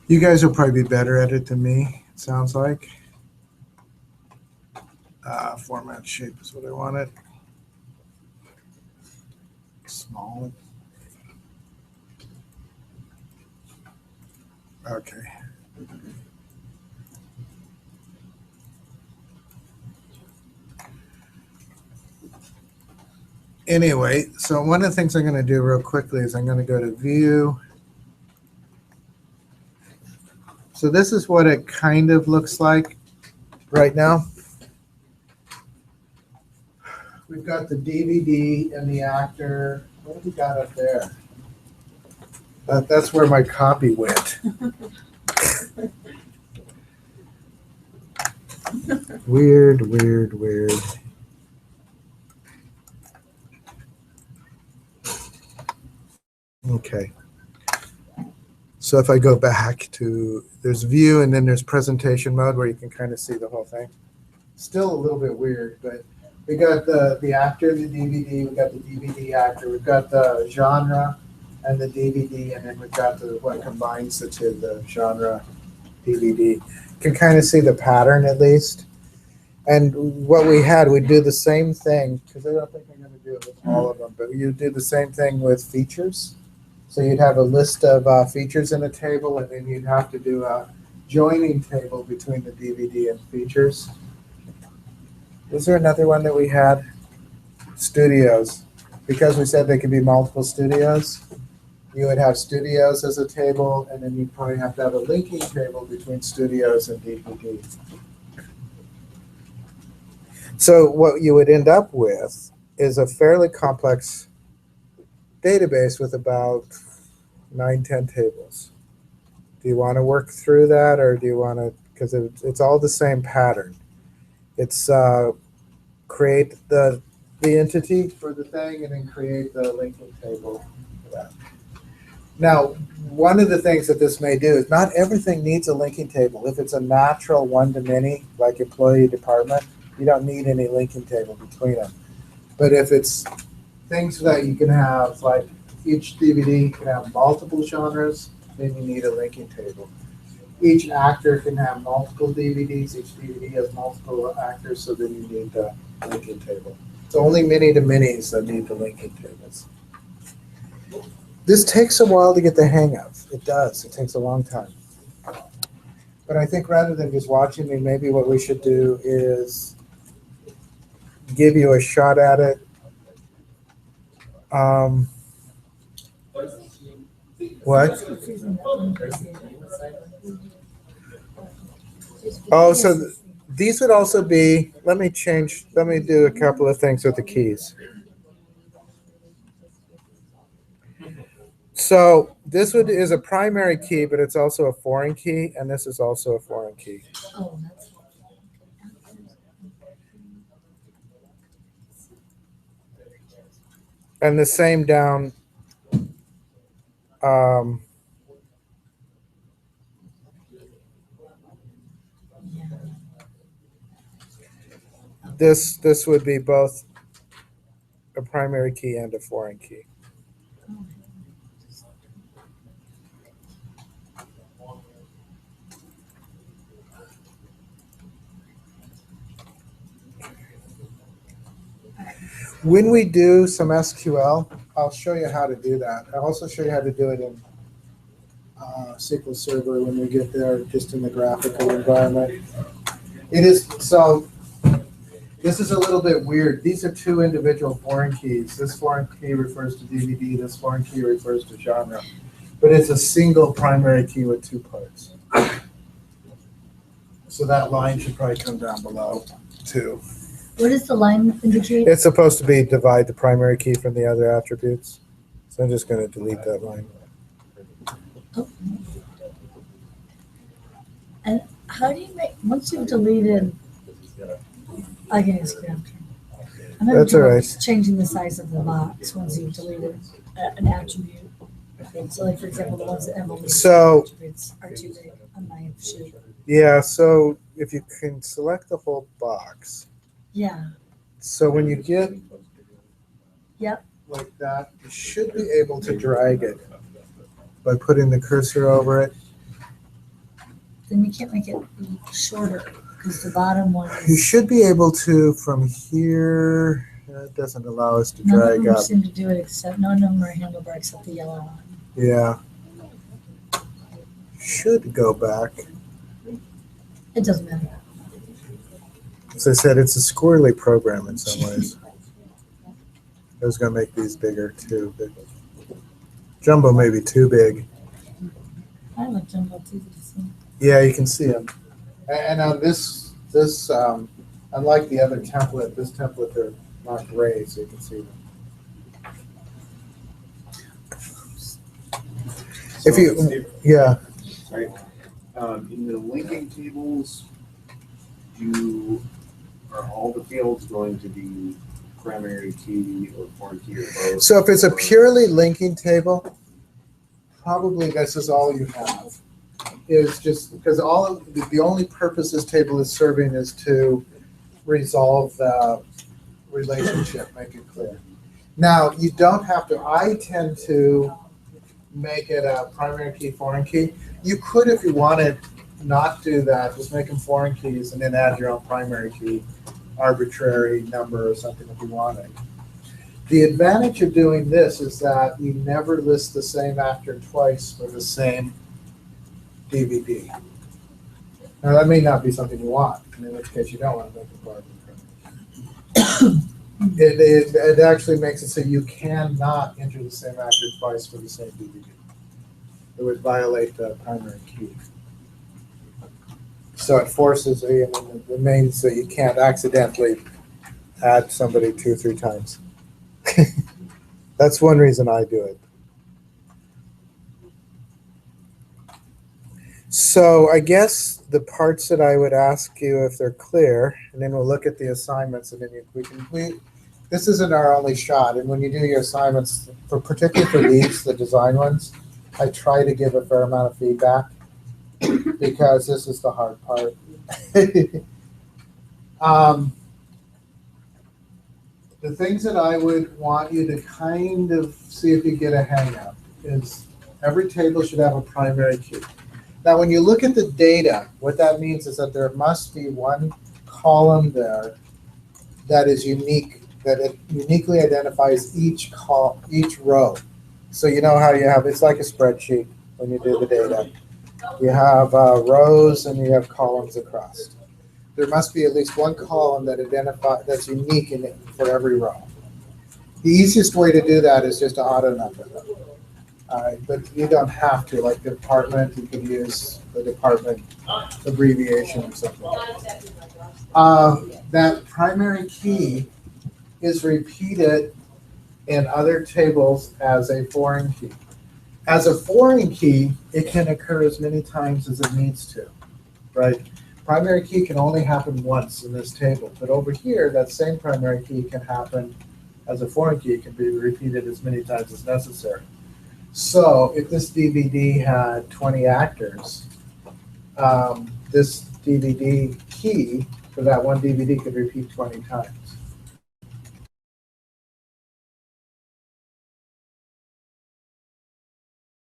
You guys will probably be better at it than me, it sounds like. Format shape is what I wanted. Small. Okay. Anyway, so one of the things I'm going to do real quickly is I'm going to go to View. So this is what it kind of looks like right now. We've got the DVD and the actor. What have we got up there? That's where my copy went. Weird. Okay. So if I go back to, there's view and then there's presentation mode where you can kind of see the whole thing. Still a little bit weird, but we got the actor, the DVD, we got the DVD actor, we've got the genre and the DVD, and then we've got what combines the two, the genre DVD. You can kind of see the pattern at least. And what we do the same thing, because I don't think I'm going to do it with all of them, but you do the same thing with features. So you'd have a list of features in a table, and then you'd have to do a joining table between the DVD and features. Was there another one that we had? Studios. Because we said they could be multiple studios, you would have studios as a table, and then you'd probably have to have a linking table between studios and DVD. So what you would end up with is a fairly complex database with about 9-10 tables. Do you want to work through that, or do you want to, because it's all the same pattern. It's create the entity for the thing and then create the linking table for that. Now, one of the things that this may do is not everything needs a linking table. If it's a natural one-to-many, like employee department, you don't need any linking table between them. But if it's things that you can have, like each DVD can have multiple genres, then you need a linking table. Each actor can have multiple DVDs. Each DVD has multiple actors, so then you need the linking table. It's only mini-to-minis that need the linking tables. This takes a while to get the hang of. It does. It takes a long time. But I think rather than just watching me, maybe what we should do is give you a shot at it. What? Oh, so these would also be, let me do a couple of things with the keys. So this is a primary key, but it's also a foreign key, and this is also a foreign key. Oh, that's. And the same down. Yeah. This would be both a primary key and a foreign key. When we do some SQL, I'll show you how to do that. I'll also show you how to do it in SQL Server when we get there, just in the graphical environment. It is, so this is a little bit weird. These are two individual foreign keys. This foreign key refers to DVD, this foreign key refers to genre. But it's a single primary key with two parts. So that line should probably come down below too. What does the line indicate? It's supposed to be divide the primary key from the other attributes. So I'm just going to delete that line. Oh. And how do you make, once you've deleted, I can ask you after. I'm having That's all trouble right. changing the size of the box once you've deleted an attribute. So like, for example, the ones that have only So- attributes are too big on my sheet. Yeah, so if you can select the whole box. Yeah, So when you get yep, like that, you should be able to drag it by putting the cursor over it. then you can't make it shorter because the bottom one You is. should be able to from here. It doesn't allow us to None of drag them up. seem to do it except, none of them are handlebar except the yellow one. Yeah. Should go back. It doesn't matter. As I said, it's a squirrely program in some ways. I was going to make these bigger too, but Jumbo may be too big. I like jumbo too. Yeah, you can see them. And on this, unlike the other template, this template they're not gray, so you can see them. If you, Steve, yeah. sorry. In the linking tables, are all the fields going to be primary key or foreign key or both? So if it's a Or- purely linking table, probably this is all you have. Is just because all of the only purpose this table is serving is to resolve the relationship, make it clear. Now, you don't have to, I tend to make it a primary key, foreign key. You could, if you wanted, not do that, just make them foreign keys and then add your own primary key, arbitrary number or something if you wanted. The advantage of doing this is that you never list the same actor twice for the same DVD. Now, that may not be something you want, in which case you don't want to make it arbitrary. It actually makes it so you cannot enter the same actor twice for the same DVD. It would violate the primary key. So it forces, it means that you can't accidentally add somebody 2 or 3 times. That's one reason I do it. So I guess the parts that I would ask you if they're clear, and then we'll look at the assignments, and then this isn't our only shot. And when you do your assignments, particularly for these, the design ones, I try to give a fair amount of feedback because this is the hard part. The things that I would want you to kind of see if you get a hang of is every table should have a primary key. Now, when you look at the data, what that means is that there must be one column there that is unique, that it uniquely identifies each row. So you know how you have, it's like a spreadsheet when you do the data. You have rows and you have columns across. There must be at least one column that's unique in it for every row. The easiest way to do that is just to auto number them. But you don't have to. Like department, you could use the department abbreviation or something. That primary key is repeated in other tables as a foreign key. As a foreign key, it can occur as many times as it needs to, right? Primary key can only happen once in this table, but over here, that same primary key can happen as a foreign key. It can be repeated as many times as necessary. So if this DVD had 20 actors, this DVD key for that one DVD could repeat 20 times.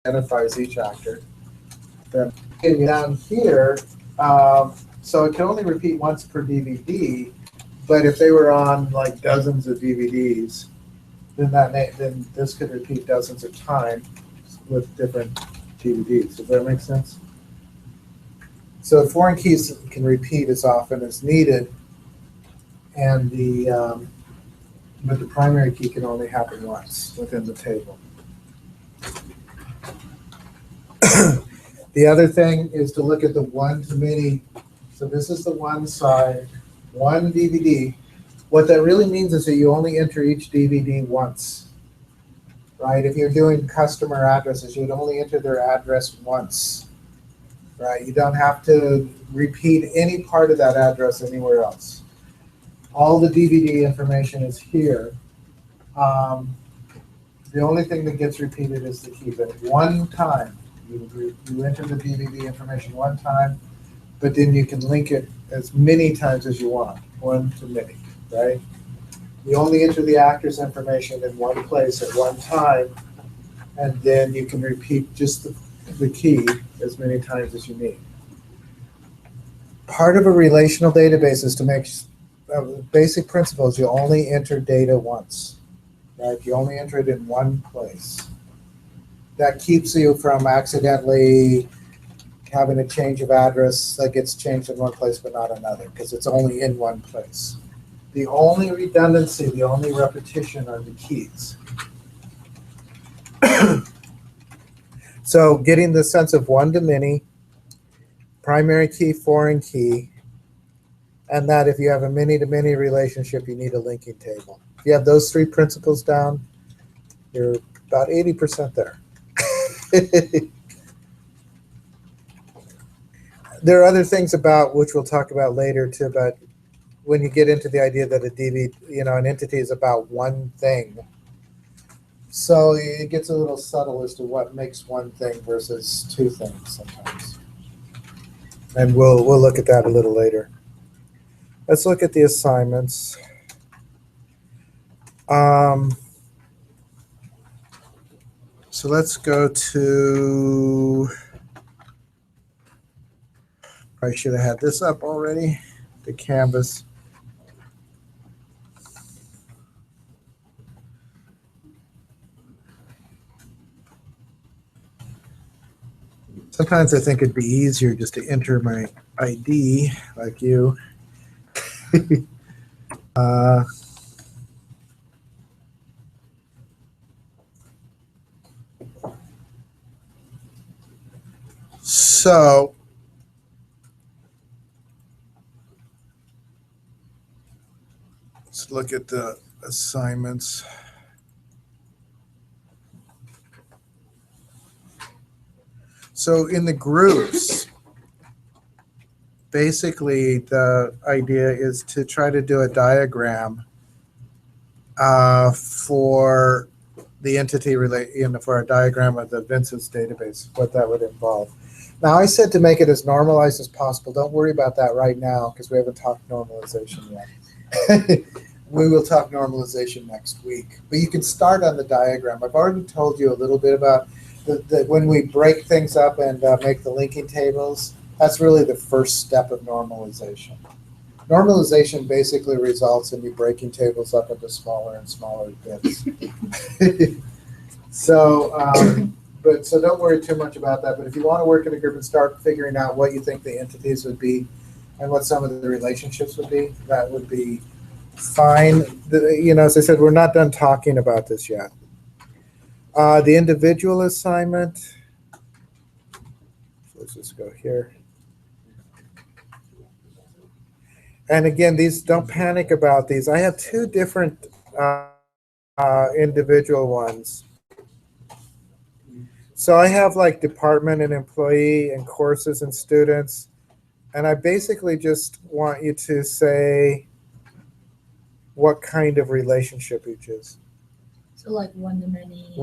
Identifies each actor. Then down here, so it can only repeat once per DVD, but if they were on like dozens of DVDs, then this could repeat dozens of times with different DVDs. Does that make sense? So foreign keys can repeat as often as needed, and but the primary key can only happen once within the table. The other thing is to look at the one-to-many. So this is the one side, one DVD. What that really means is that you only enter each DVD once, right? If you're doing customer addresses, you'd only enter their address once, right? You don't have to repeat any part of that address anywhere else. All the DVD information is here. The only thing that gets repeated is the key, but one time, you enter the DVD information one time, but then you can link it as many times as you want, one to many, right? You only enter the actor's information in one place at one time, and then you can repeat just the key as many times as you need. Part of a relational database is to make basic principles. You only enter data once, right? You only enter it in one place. That keeps you from accidentally having a change of address that gets changed in one place but not another, because it's only in one place. The only redundancy, the only repetition are the keys. So getting the sense of one to many, primary key, foreign key, and that if you have a many-to-many relationship, you need a linking table. If you have those three principles down, you're about 80% there. There are other things about which we'll talk about later too, but when you get into the idea that a DVD, an entity is about one thing, so it gets a little subtle as to what makes one thing versus two things sometimes. And we'll look at that a little later. Let's look at the assignments. So let's go to, I should have had this up already, the Canvas. Sometimes I think it'd be easier just to enter my ID like you. So let's look at the assignments. So in the groups, basically the idea is to try to do a diagram for the entity for a diagram of the Vince's database, what that would involve. Now, I said to make it as normalized as possible. Don't worry about that right now because we haven't talked normalization yet. We will talk normalization next week. But you can start on the diagram. I've already told you a little bit about when we break things up and make the linking tables. That's really the first step of normalization. Normalization basically results in you breaking tables up into smaller and smaller bits. So don't worry too much about that. But if you want to work in a group and start figuring out what you think the entities would be and what some of the relationships would be, that would be fine. As I said, we're not done talking about this yet. The individual assignment. So let's just go here. And again, these, don't panic about these. I have two different individual ones. So I have like department and employee and courses and students. And I basically just want you to say what kind of relationship each is. So like one to many.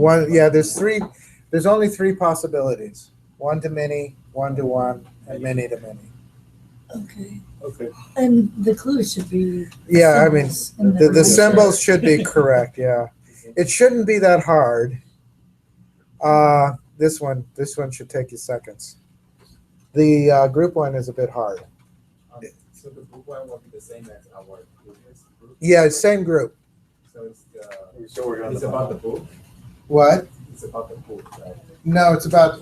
There's only three possibilities. One to many, one to one, and many to many. Okay. Okay. And the clues should be. Yeah, I mean, symbols in the relationship. symbols should be correct, yeah. It shouldn't be that hard. This one should take you seconds. The group one is a bit hard. So the group one will be the same as our previous group. Yeah, same group. So It's about the book. What? It's about the book, right? No, it's about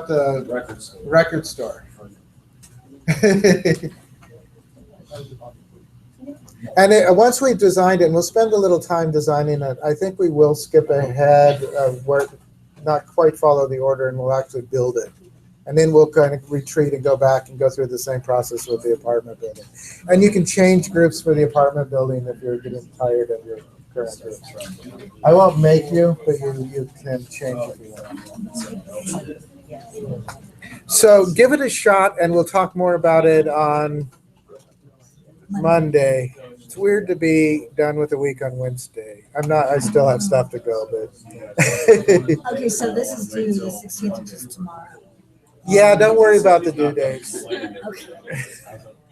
the records. record store. And once we've designed it, and we'll spend a little time designing it, I think we will skip ahead of where, not quite follow the order, and we'll actually build it. And then we'll kind of retreat and go back and go through the same process with the apartment building. And you can change groups for the apartment building if you're getting tired of your current groups. I won't make you, but you can change if you want. So give it a shot, and we'll talk more about it on Monday. It's weird to be done with the week on Wednesday. I still have stuff to go, but. Okay, so this is due the 16th, which is tomorrow. Yeah, don't worry about the due dates. Okay.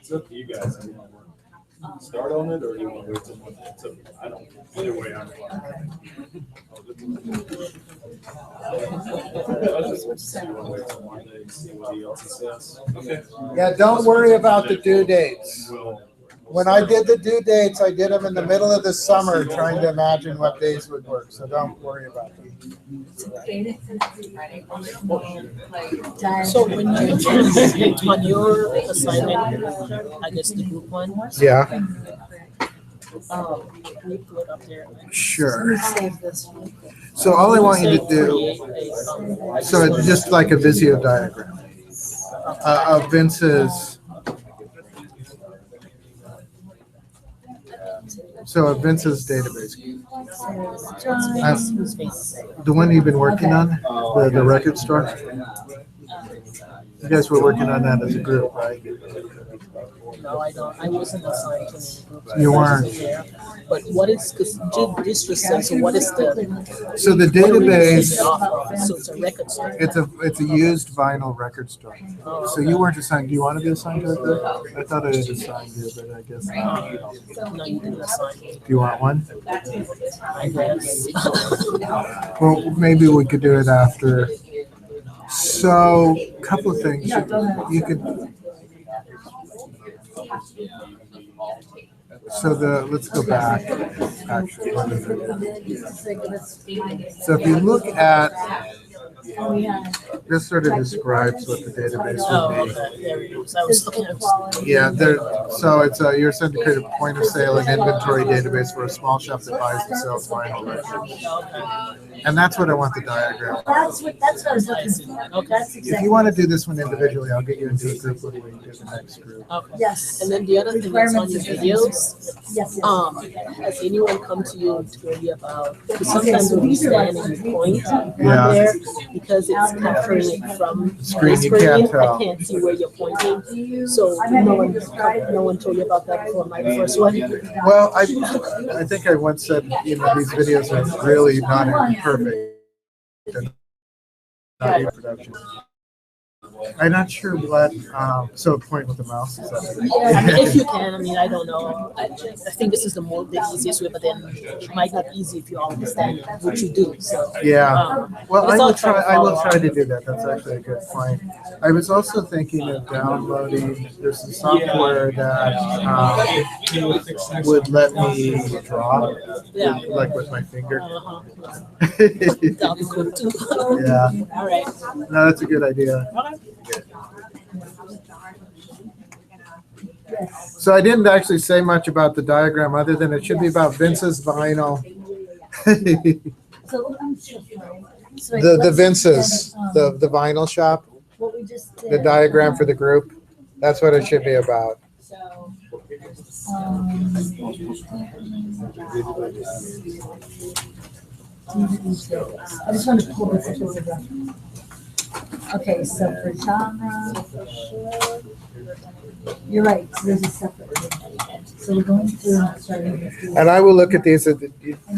It's up to you guys. Do you want to start on it, or do you want to wait till Monday? It's up to you. I don't. Either way, I'm fine. You want to wait till Monday and see what he else says? Okay. Yeah, don't worry about the due dates. When I did the due dates, I did them in the middle of the summer, trying to imagine what days would work. So don't worry about them. So when you on your assignment, I guess the group one, Yeah, can you put it up there? sure. Save this one. So all I want you to Say do, create a, so it's just like a Visio diagram of Vince's. So a Vince's database, whose face? the one you've been working on, the record store. You guys were working on that as a group, right? No, I don't. I wasn't assigned to any groups. You I wasn't weren't. there. But what is, because this just says, so what is the? So the what do we base database, it off of? So it's a record store. it's a used vinyl record store. Oh, So you weren't assigned. Do you want to be assigned to a group? I thought I had assigned you, but I guess not. no, you didn't assign me, Do you want one? I guess. Well, maybe we could do it after. So, a couple of things. You could. So let's go back. Actually, so if you look at, this sort of describes what the database Oh, would be. okay, there we go. So I was looking at. Yeah, so it's you're sent to create a point of sale and inventory database for a small shop that buys and sells vinyl records. Okay. And that's what I want the diagram. That's what I was looking for. Okay. That's If exactly. you want to do this one individually, I'll get you into a group when we do the next group. Okay. Yes. And then the other thing that's on your videos, Yes. has anyone come to you to tell you about, because sometimes when you stand and you point on Yeah. there, because it's capturing doing it from Screen, the you can't tell. I can't see where you're pointing. So no one told you about that before my first one. Well, I think I once said, these videos are really not perfect. Not in production. I'm not sure what, so point with the mouse is that. Yeah, I mean, if you can, I mean, I don't know. I think this is the easiest way, but then it might not be easy if you all understand what you do. So Yeah. Well, let's I all will try to try. I will follow try up. to do that. That's actually a good point. I was also thinking of downloading. There's some software that would let me draw, Yeah. like with my finger. That'll be cool too. Yeah. All right. No, that's a good idea. So I didn't actually say much about the diagram other than it should be about Vince's vinyl. So I'm so sorry. The Vince's, the vinyl shop, What we just did. the diagram for the group. That's what it should be about. I just wanted to pull this up as a reference. Okay, so for genre, you're right, so there's a separate. So we're going through and starting with these. And I will look at these. And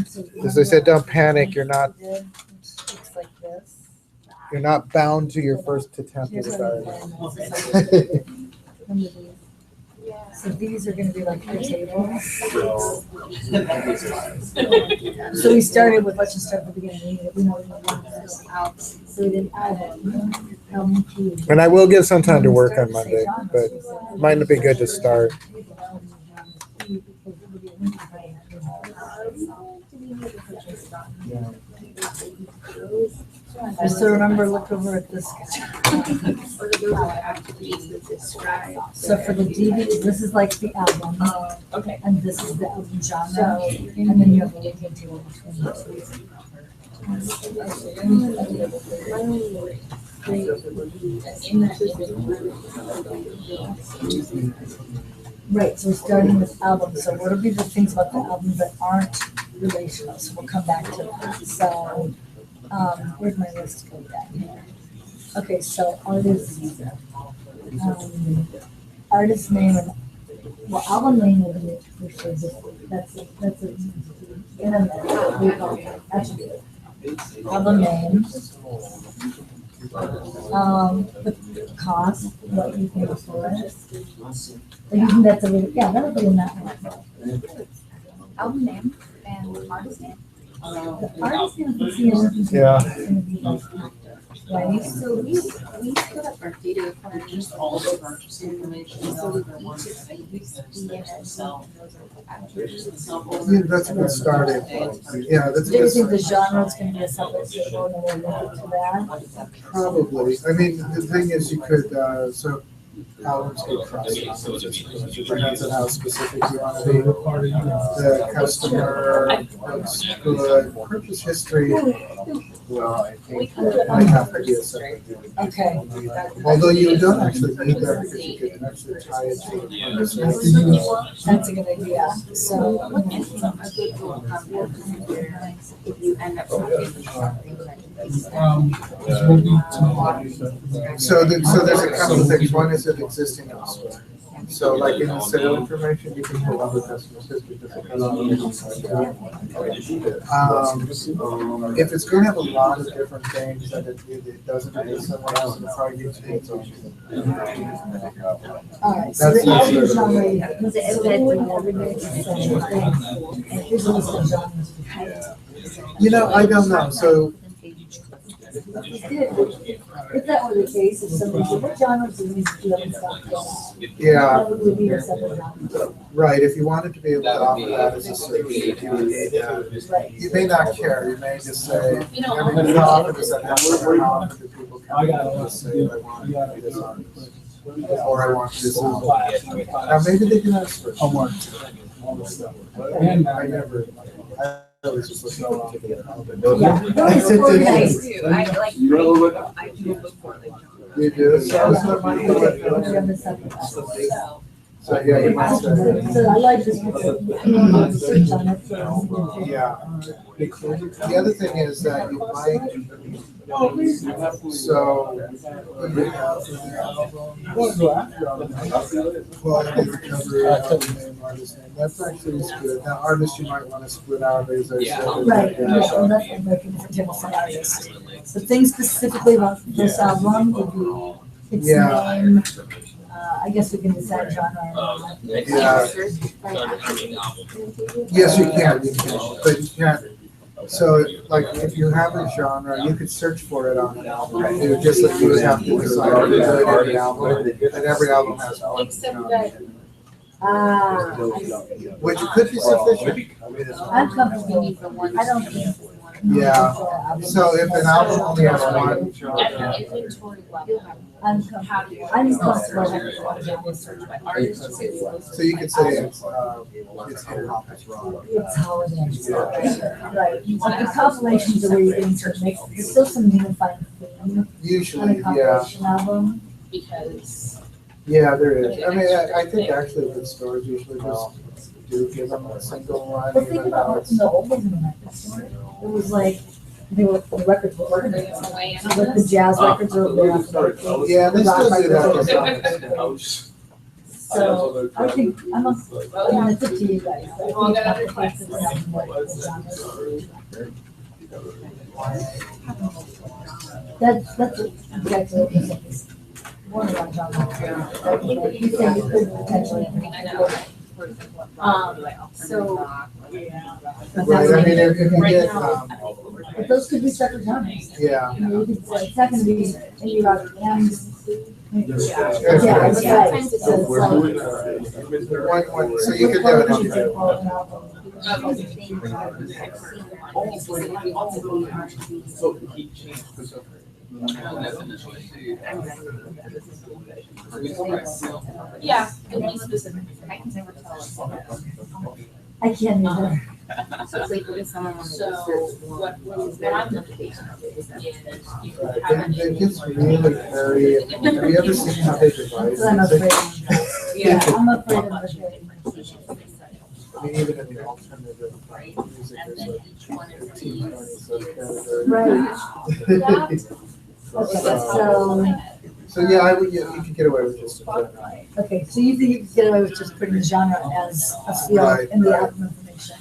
so As I said, don't panic. You're not Looks like this. you're not bound to your first attempt at Here's a what diagram. Remember these. So these are gonna be like the tables. So we started with, let's just start at the beginning. We know we want this out. So we didn't add it. And I will give some time to work on Monday, but it might be good to start. Just so remember, look over at this. So for the DVD, this is like the album. Okay. And this is the album genre. And then you have a linking table between those. Right, so we're starting with albums. So what will be the things about the album that aren't relational? So we'll come back to that. So, where's my list go down here? Okay, so artist name and, well, album name will be for sure. That's it. In a minute, we call it. That should be it. Album name. The cost, what you pay for it. Or you think that's a really, yeah, that'll be in that one. Album name and artist name. The artist name can see in. Yeah. Right, So we put up our data for just all of our information. So we Yeah, that's a good starting point. Yeah, that's a do you good think the start. genre is gonna be a separate table and we'll link it to that? Probably. I mean, the thing is, you could, so albums get crossed off. It depends on how specific you want to be. The customer looks good. Purchase history, well, I think that might have to be a separate thing. Okay, Although you don't actually need that because you could actually tie it to the purchase history. that's a good idea. So, if you end up talking something like So there's a couple of things. One is it existing elsewhere. So like in the sale information, you can pull up the customer's history. If it's going to have a lot of different things that it doesn't exist somewhere else, it'll probably use its own. all right, so the That's album the- genre, was it everybody's the same thing? And here's a list of genres. I don't know. So If that were the case, if somebody said, what genres do these do and stuff? yeah, That would be a separate genre. right. If you wanted to be able to offer that as a search, Right. you may not care. You may just say, I'm going to offer this at Amazon, I'll offer the people coming in to say, I want this artist. Or I want this album. Now, maybe they do ask for homework. I never, I always just listen to the album. Yeah, it's organized. I do before they jump. You do? Yeah. We have a separate. So yeah, you might say, So I like this, because you don't have to search on it, so. yeah. The other thing is that you might, so you have, well, I did cover name, artist name. That's actually good. Now, artists you might want to split out as I said. Right, yeah, well, that's like making different types of artists. The thing specifically about this album would be its Yeah. name. I guess we can decide genre. Yeah. Yes, you can, but you can't. So, like, if you have a genre, you could search for it on an album. It would just that you would have to decide to put it in the album, and every album has one genre. Which could be sufficient. I'm comfortable, I don't think. Yeah. So if an album only has one genre, I'm comfortable having one genre. so you could say it's hip hop, it's rock. It's holidays, right, like the compilations are where you're getting to mix, there's still some unifying theme on a Usually, yeah. compilation album. Because Yeah, there is. I mean, I think actually the stores usually just do give them a single one, But think even about though what's in it's. the old days in the record. It was like, the records were organized, like the jazz records are over there. Yeah, they still do that to some Rock extent. records. So I think, I mean, it's up to you guys. But I think complications have more genres. That's exactly what this is. One of our genres. You think you could potentially. so, But Right, I that's- mean, if you get, But those could be separate genres. yeah. You know, you could say, it's not gonna be indie rock and. Yeah, Yeah. that's right. So it's like- So you could do it on your own. yeah, it'll be specific. I can never tell. I can't either. So it's like when someone wants So to search what I'm looking at is you could Right, have They an. gets really hairy. Have you ever seen how they divide That's what I'm afraid music? of. Yeah, I'm afraid of the. I mean, even in the alternative music, And there's then like each one of 15, these. 20 subcategories. Right. Okay, so, So yeah, I would, you could get away with just a genre. okay, so you think you could get away with just putting genre as a field Right, in the right. album information?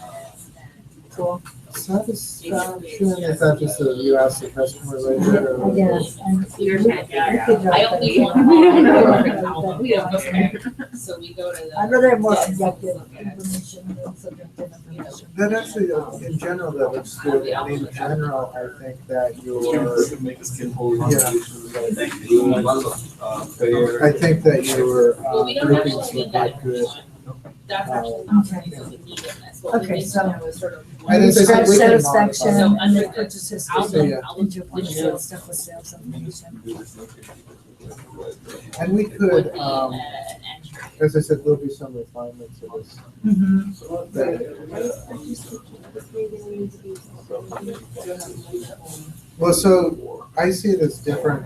Cool. Satisfaction, is that just a, you ask the customer later? I or- guess, and. You're we- kind of- we could drop I that only in. want. We don't go there. So we go to the. I'd rather have more subjective information than subjective information. That actually, in general, that looks good. And in general, I think that I think that your Well, we don't groupings actually look need that like good. That's actually not something that we need in this. What we Okay, need so- to know is sort of. And as I said, Scratch we can satisfaction modify and So then purchase history, So, yeah. into your point of sale stuff with sales information. And we could, Would be as an entry. I said, there'll be some refinements of this. Mm-hmm. Well, so I see it as different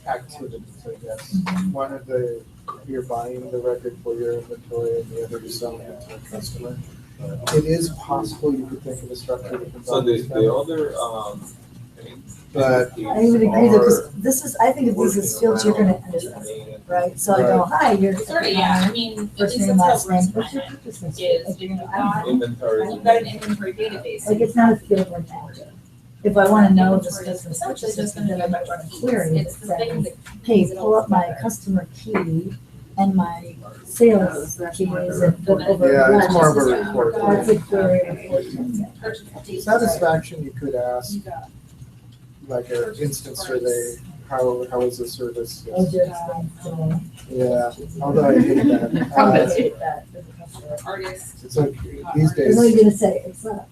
activities, I guess. One of the, you're buying the record for your inventory and the other is selling it to a customer. It is possible you could think of a structure that So combines the them, other, but I would agree that this is, I think of these as fields you're gonna enter, right? So I go, hi, you're. Sort of, yeah, I mean, at First least name, that's last how we're name, what's your defining purchase it, history? is Like, you're you've gonna, I don't know. inventory. you've got an inventory database. Like, it's not a field like that. If I wanna know this person's purchase history, then I might run a query It's that the thing says, that. hey, pull up my customer key and my sales keys and go over. yeah, it's more of a that. report. That's a query report. Satisfaction, you could ask, like an instant survey, how is the service? Oh, just, Yeah, although I hate that. I hate that. Artists. It's like, these There's no days, you're gonna say, it's not.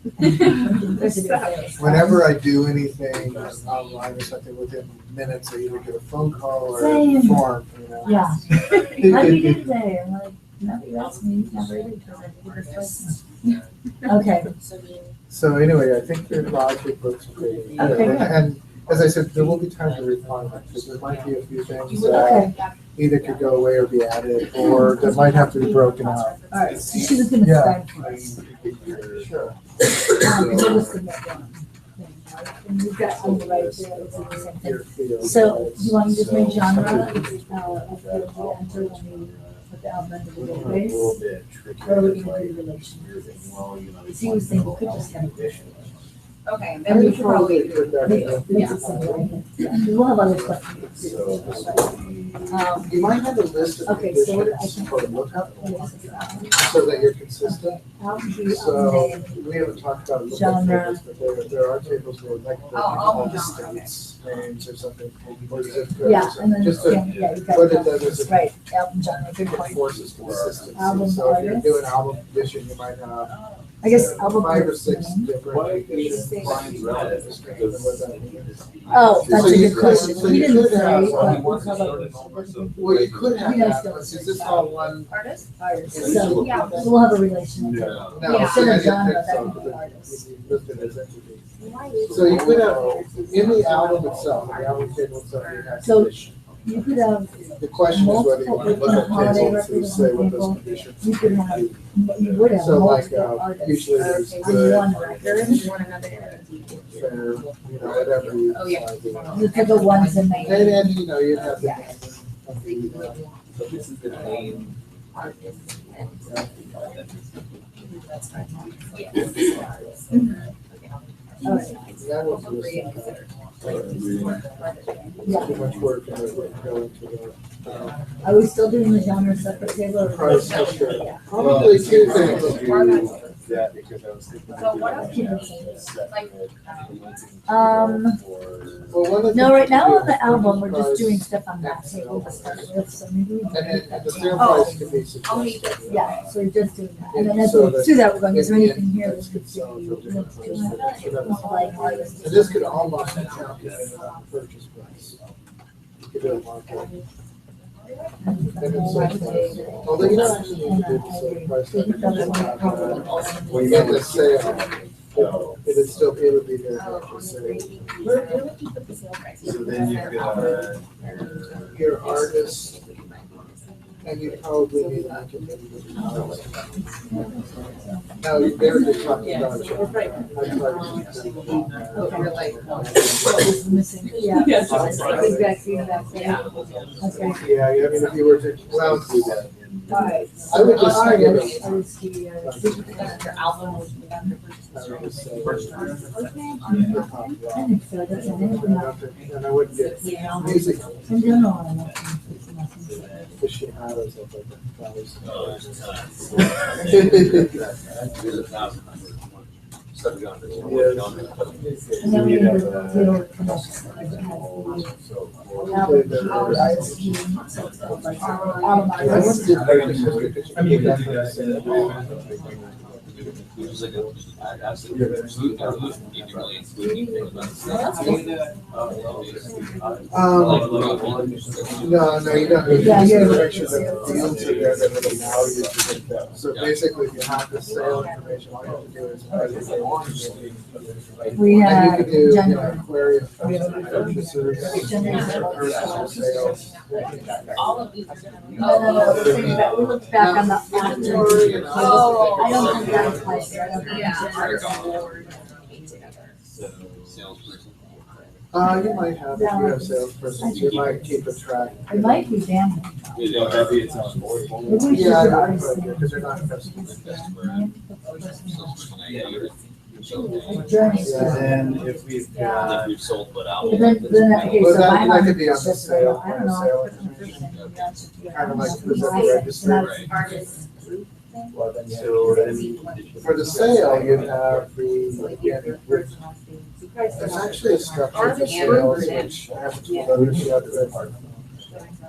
whenever I do anything online or something, within minutes, I either get a phone call or a Same. form, you know? Yeah. How do you do today? I'm like, never, that's me, never did, because I did this twice. Okay, So we. So anyway, I think your logic looks pretty good. Okay, good. And as I said, there will be time to refine it, because there might be a few things You would that okay. either could go away or be added, or that might have to be broken out. Alright, so she was gonna Yeah. start for us. Sure. We'll just submit one thing, right? And we've got on the right there, it's the same thing. So, do you want to just make genre, of the enter when we put the album into the A database? little bit tricky. Or we can do relation? Well, you know, So he was saying we could just have it. Okay, And then we we should could probably. put that in there. Makes it simple, I think. Yeah, we'll have other stuff. So this will be. You might have a list of Okay, so what I conditions think. for the lookup, so that you're consistent. So, we haven't talked about lookup Genre. tables, but there are tables where like Oh, the states names or something, or zip codes or Yeah, and something, then, just to, yeah, you got what it does is it right, album genre, good point. forces consistency. Album So if you're artist. doing album edition, you might have I guess album. 5 or artist 6 name. different editions. What that means. Oh, that's So a you good could- question. so He you didn't could say, have, but we'll have a. Well, you could have You guys that, don't but say is this that. all one? Artist? Artist, so we'll have a relation. Yeah. No, Yeah. see, I Instead of didn't genre, think that so, would be because artist. it'd be listed as entities. So you could have, in the album itself, the album table itself, you have So- conditions. You could have, The question is whether you want to look at Holiday tables to say what those representative conditions. you could have, you would have So like, multiple artists usually there's on good, one record. One another entity. fair, you know, whatever you Oh, yeah. decide to do. You put the ones in And there. then, you know, you'd have the. Yeah. So this is the name. That's fine. Alright, That was just, yeah. too much work and it would go into the, Are we still doing the genre separate table or? price for sure. Yeah. Probably two things. Yeah, because I was thinking. So what else can you Um. Well, one of the No, right now things on the album, we're just price- doing stuff on that table to start with, so maybe we And can then make that. the sale Oh. price could be suggested. Yeah, so we're just doing that, and then as So we that- do that, we're going, is there in the anything here end, that could sell be for different prices. like artists? And this could almost be calculated on the purchase price. You could do a market. And it's like, although you don't actually need to do the sale price. When you get the sale, it'd still, it would be there for sale. Where would you put the sale price? So then you've got, Your artist, and you probably need to make it. No, they were just talking about. You're like, What was missing? Yeah. Yeah. Exact feedback, yeah. Okay, Yeah, I mean, if you were to, well, alright. I would just say give Artist, it- artist, the, your album would be under I would just say- I think so, that's an infinite. And I wouldn't get music In general, I don't know. aficionados of like And then we need to deal with connections. Album artist scheme, so it's called like album artist. No, you don't need to Yeah, just you're- make sure that the fields are there that would allow you to get that. So basically, if you have the sale information, all you have to do is write it down. We And you have could do, you know, gender. query of purchases, purchases, sales. all of these. No, we're thinking back, we looked back on the. Inventory, you know. Oh, I don't think that applies here, I don't think. Yeah. You might have, if you have salespersons, you might keep a track. It might be damn. Maybe we should Yeah, put I artist would, name. because they're not customers. Journey. And if we've got. We've sold what out. But then, okay, Well, so that- my that one could be on is the just, sale, I don't know, sale. I put in the first name, maybe I'll just do it. Kind of like who's at the Right, register. that's- Artist. So then. For the sale, you'd have there's actually a structure for sales, which I haven't told others yet, but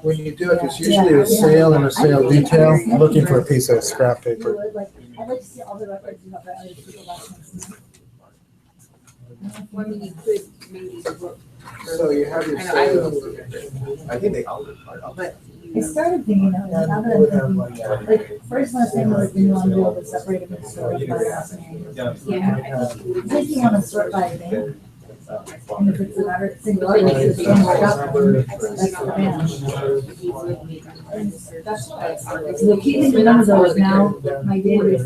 when you do it, there's usually a sale and a sale detail. I'm looking for a piece of scrap paper. Like, I'd like to see all the records you have, but I would put the last names. Well, I mean, you could maybe look, So you have your I know, I sales. I think they all did. but. I started thinking, now that I'm thinking, like, first last name was the new one, we would separate them into sort of by last name. Yeah. I think you wanna sort by name, And if it's another single artist, it's going back up, that's the band. So keeping the numbers of now, my database.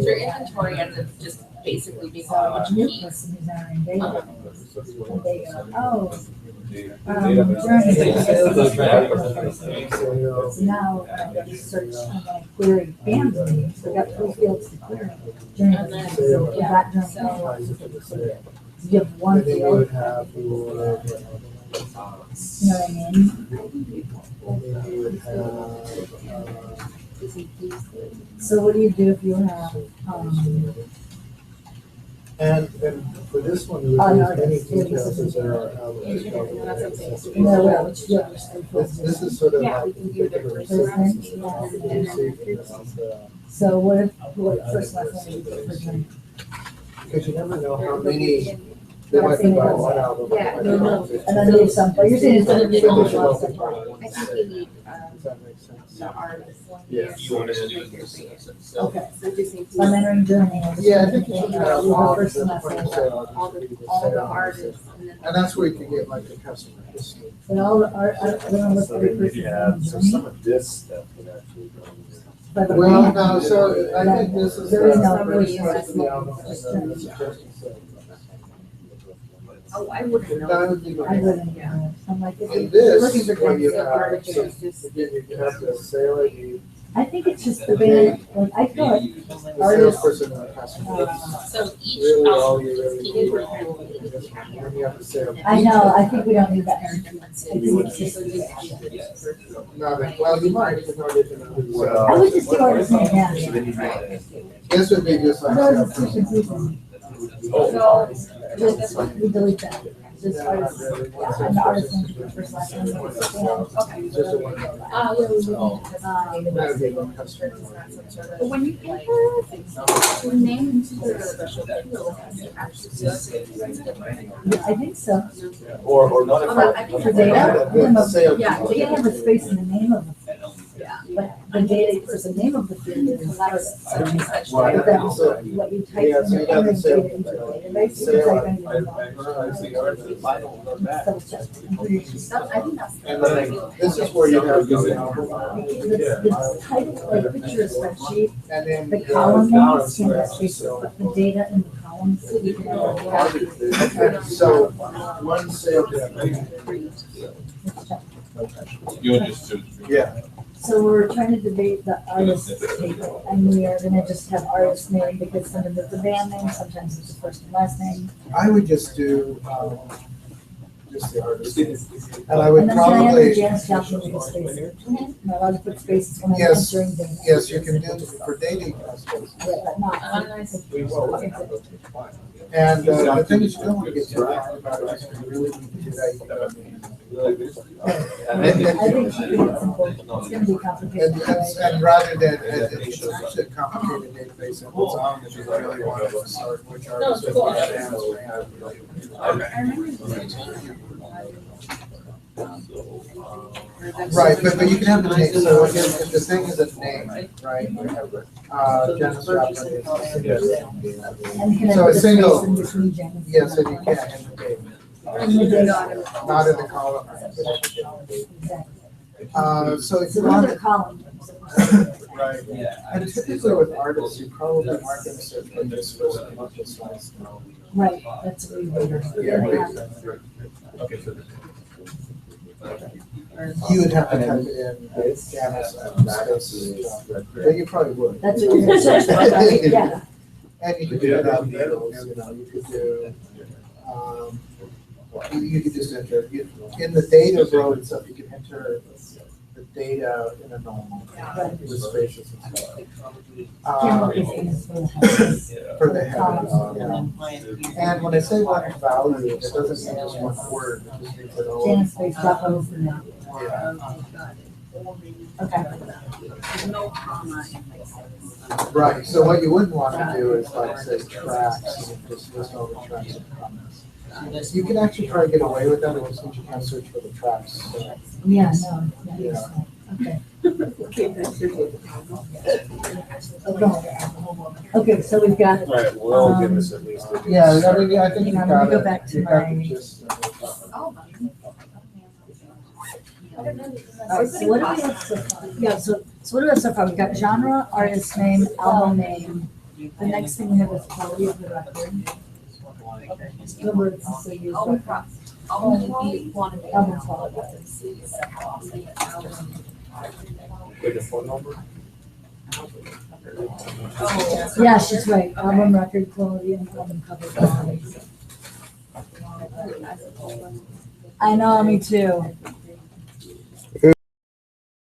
Your inventory ends up just basically being So a a bunch of new keys. person who's entering data, and they go, oh, so now I'm going to search, I'm going to query band's name, so I got 3 fields to query. Journey And then, so for that journey, you have one And then you field, would have your, you know what I mean? and then you would have, So what do you do if you have, and for this one, you Oh, would no, use many it's- details as there are no, well, which you have This is sort of Yeah, like. we can do the So what first last name do you put for journey? Because you never know how many, they might be about one album. Yeah, they might no, be no. And then leave some, but you're saying it's gonna be a Does lot of stuff. I think we need, that make sense? the artist. Yeah. You want us to do this? Okay, So just need so I'm to, entering journey. Yeah, I think you should have With all the the first and last name. all the artists and then. And that's where you can get like the customer history. And all the art, I don't know what's every person's name in journey, of this stuff would actually go in there. but the Well, band. no, so I think this is. There is no Somebody first is last name, album. it's just journey. Oh, I wouldn't know. That would be I good. wouldn't know, I'm like, if And you're looking this, for when you things, have, Artist so is just- again, you have the sale ID, I think it's just the band, like, I feel like the artists, salesperson and the customer. So each Really, all album you is really key. need is when you have the sale. I know, I think we don't need that, Aaron. I think it's just, Not, well, you might, if not, if you I would just do artist name, yeah. So then you need This would be just like. Otherwise it's too confusing. So, just, we delete that, just artist, yeah, and the artist name should be first last name. Yeah. Okay. Just the one. Yeah, we need, That would be one customer. But when you enter the name into the special field, it actually says I think so. Or not Oh, I think For data, The sale. Yeah. they can have a space in the name of the field. But the data, for the name of the field is artist. But then what you type Yeah, in, so you you're got the entering sale. data into the database, you type in your name. Double check. I'm pretty sure. I think that's. And then this is where you have the album. The title, like picture a spreadsheet, And then. the column names can have spaces, but the data in the columns, you can have a copy. Okay, so one sale. Let's check. You'll just. Yeah. So we're trying to debate the artist table, and we are gonna just have artist name, because sometimes it's a band name, sometimes it's a first and last name. I would just do, just the artist. And I would And then can I enter probably, Janice Joplin with a space? Am I allowed to put spaces when I'm Yes. entering data? yes, you can do for dating customers. Yeah, but not. And the thing is, you don't want to get too hard about it, because you really need to do that. You know. I think she can get simple, it's gonna be complicated. And rather than, it's such a complicated database of its own, if you really want to start which artists and which bands we have. Right, but you can have the name, so again, if the thing is a name, right? Janice Joplin is. And can I So put a a space single- in between Janice? Yes, and you can, in the date. In the data. Not in the column. But in the date. Exactly. So if So you those want, are columns. right, and typically with artists, you probably aren't going to search for this first name, not this last name. Right, that's what we were. You would have to type it in, Janice, and space, but you probably would. That's what you're saying, right? Yeah. And you could do that on needles, you know, you could do, you could just enter, in the data row itself, you can enter the data in a normal, with spaces and stuff. Camera is for the headers. For the headers, yeah. And when I say one value, it doesn't mean just one word, it just means that all. Janice space drop over for now. Yeah. Okay. There's no comma in this. Right, so what you wouldn't want to do is like say tracks, and just list all the tracks and comments. You can actually try to get away with that, it just means you can't search for the tracks. So, Yeah, no, Yeah. okay. Okay, so we've got, All right, well, give us at least. Yeah, I think you I'm gonna got go it. back to You got my- just, alright, so what do we have so far? Yeah, so what do we have so far? We've got genre, artist name, album name. The next thing we have is quality of the record. Remember, it's so used Album record. quantity. Album quality. With a phone number? Yeah, she's right. Album record quality and album cover quality. I know, me too.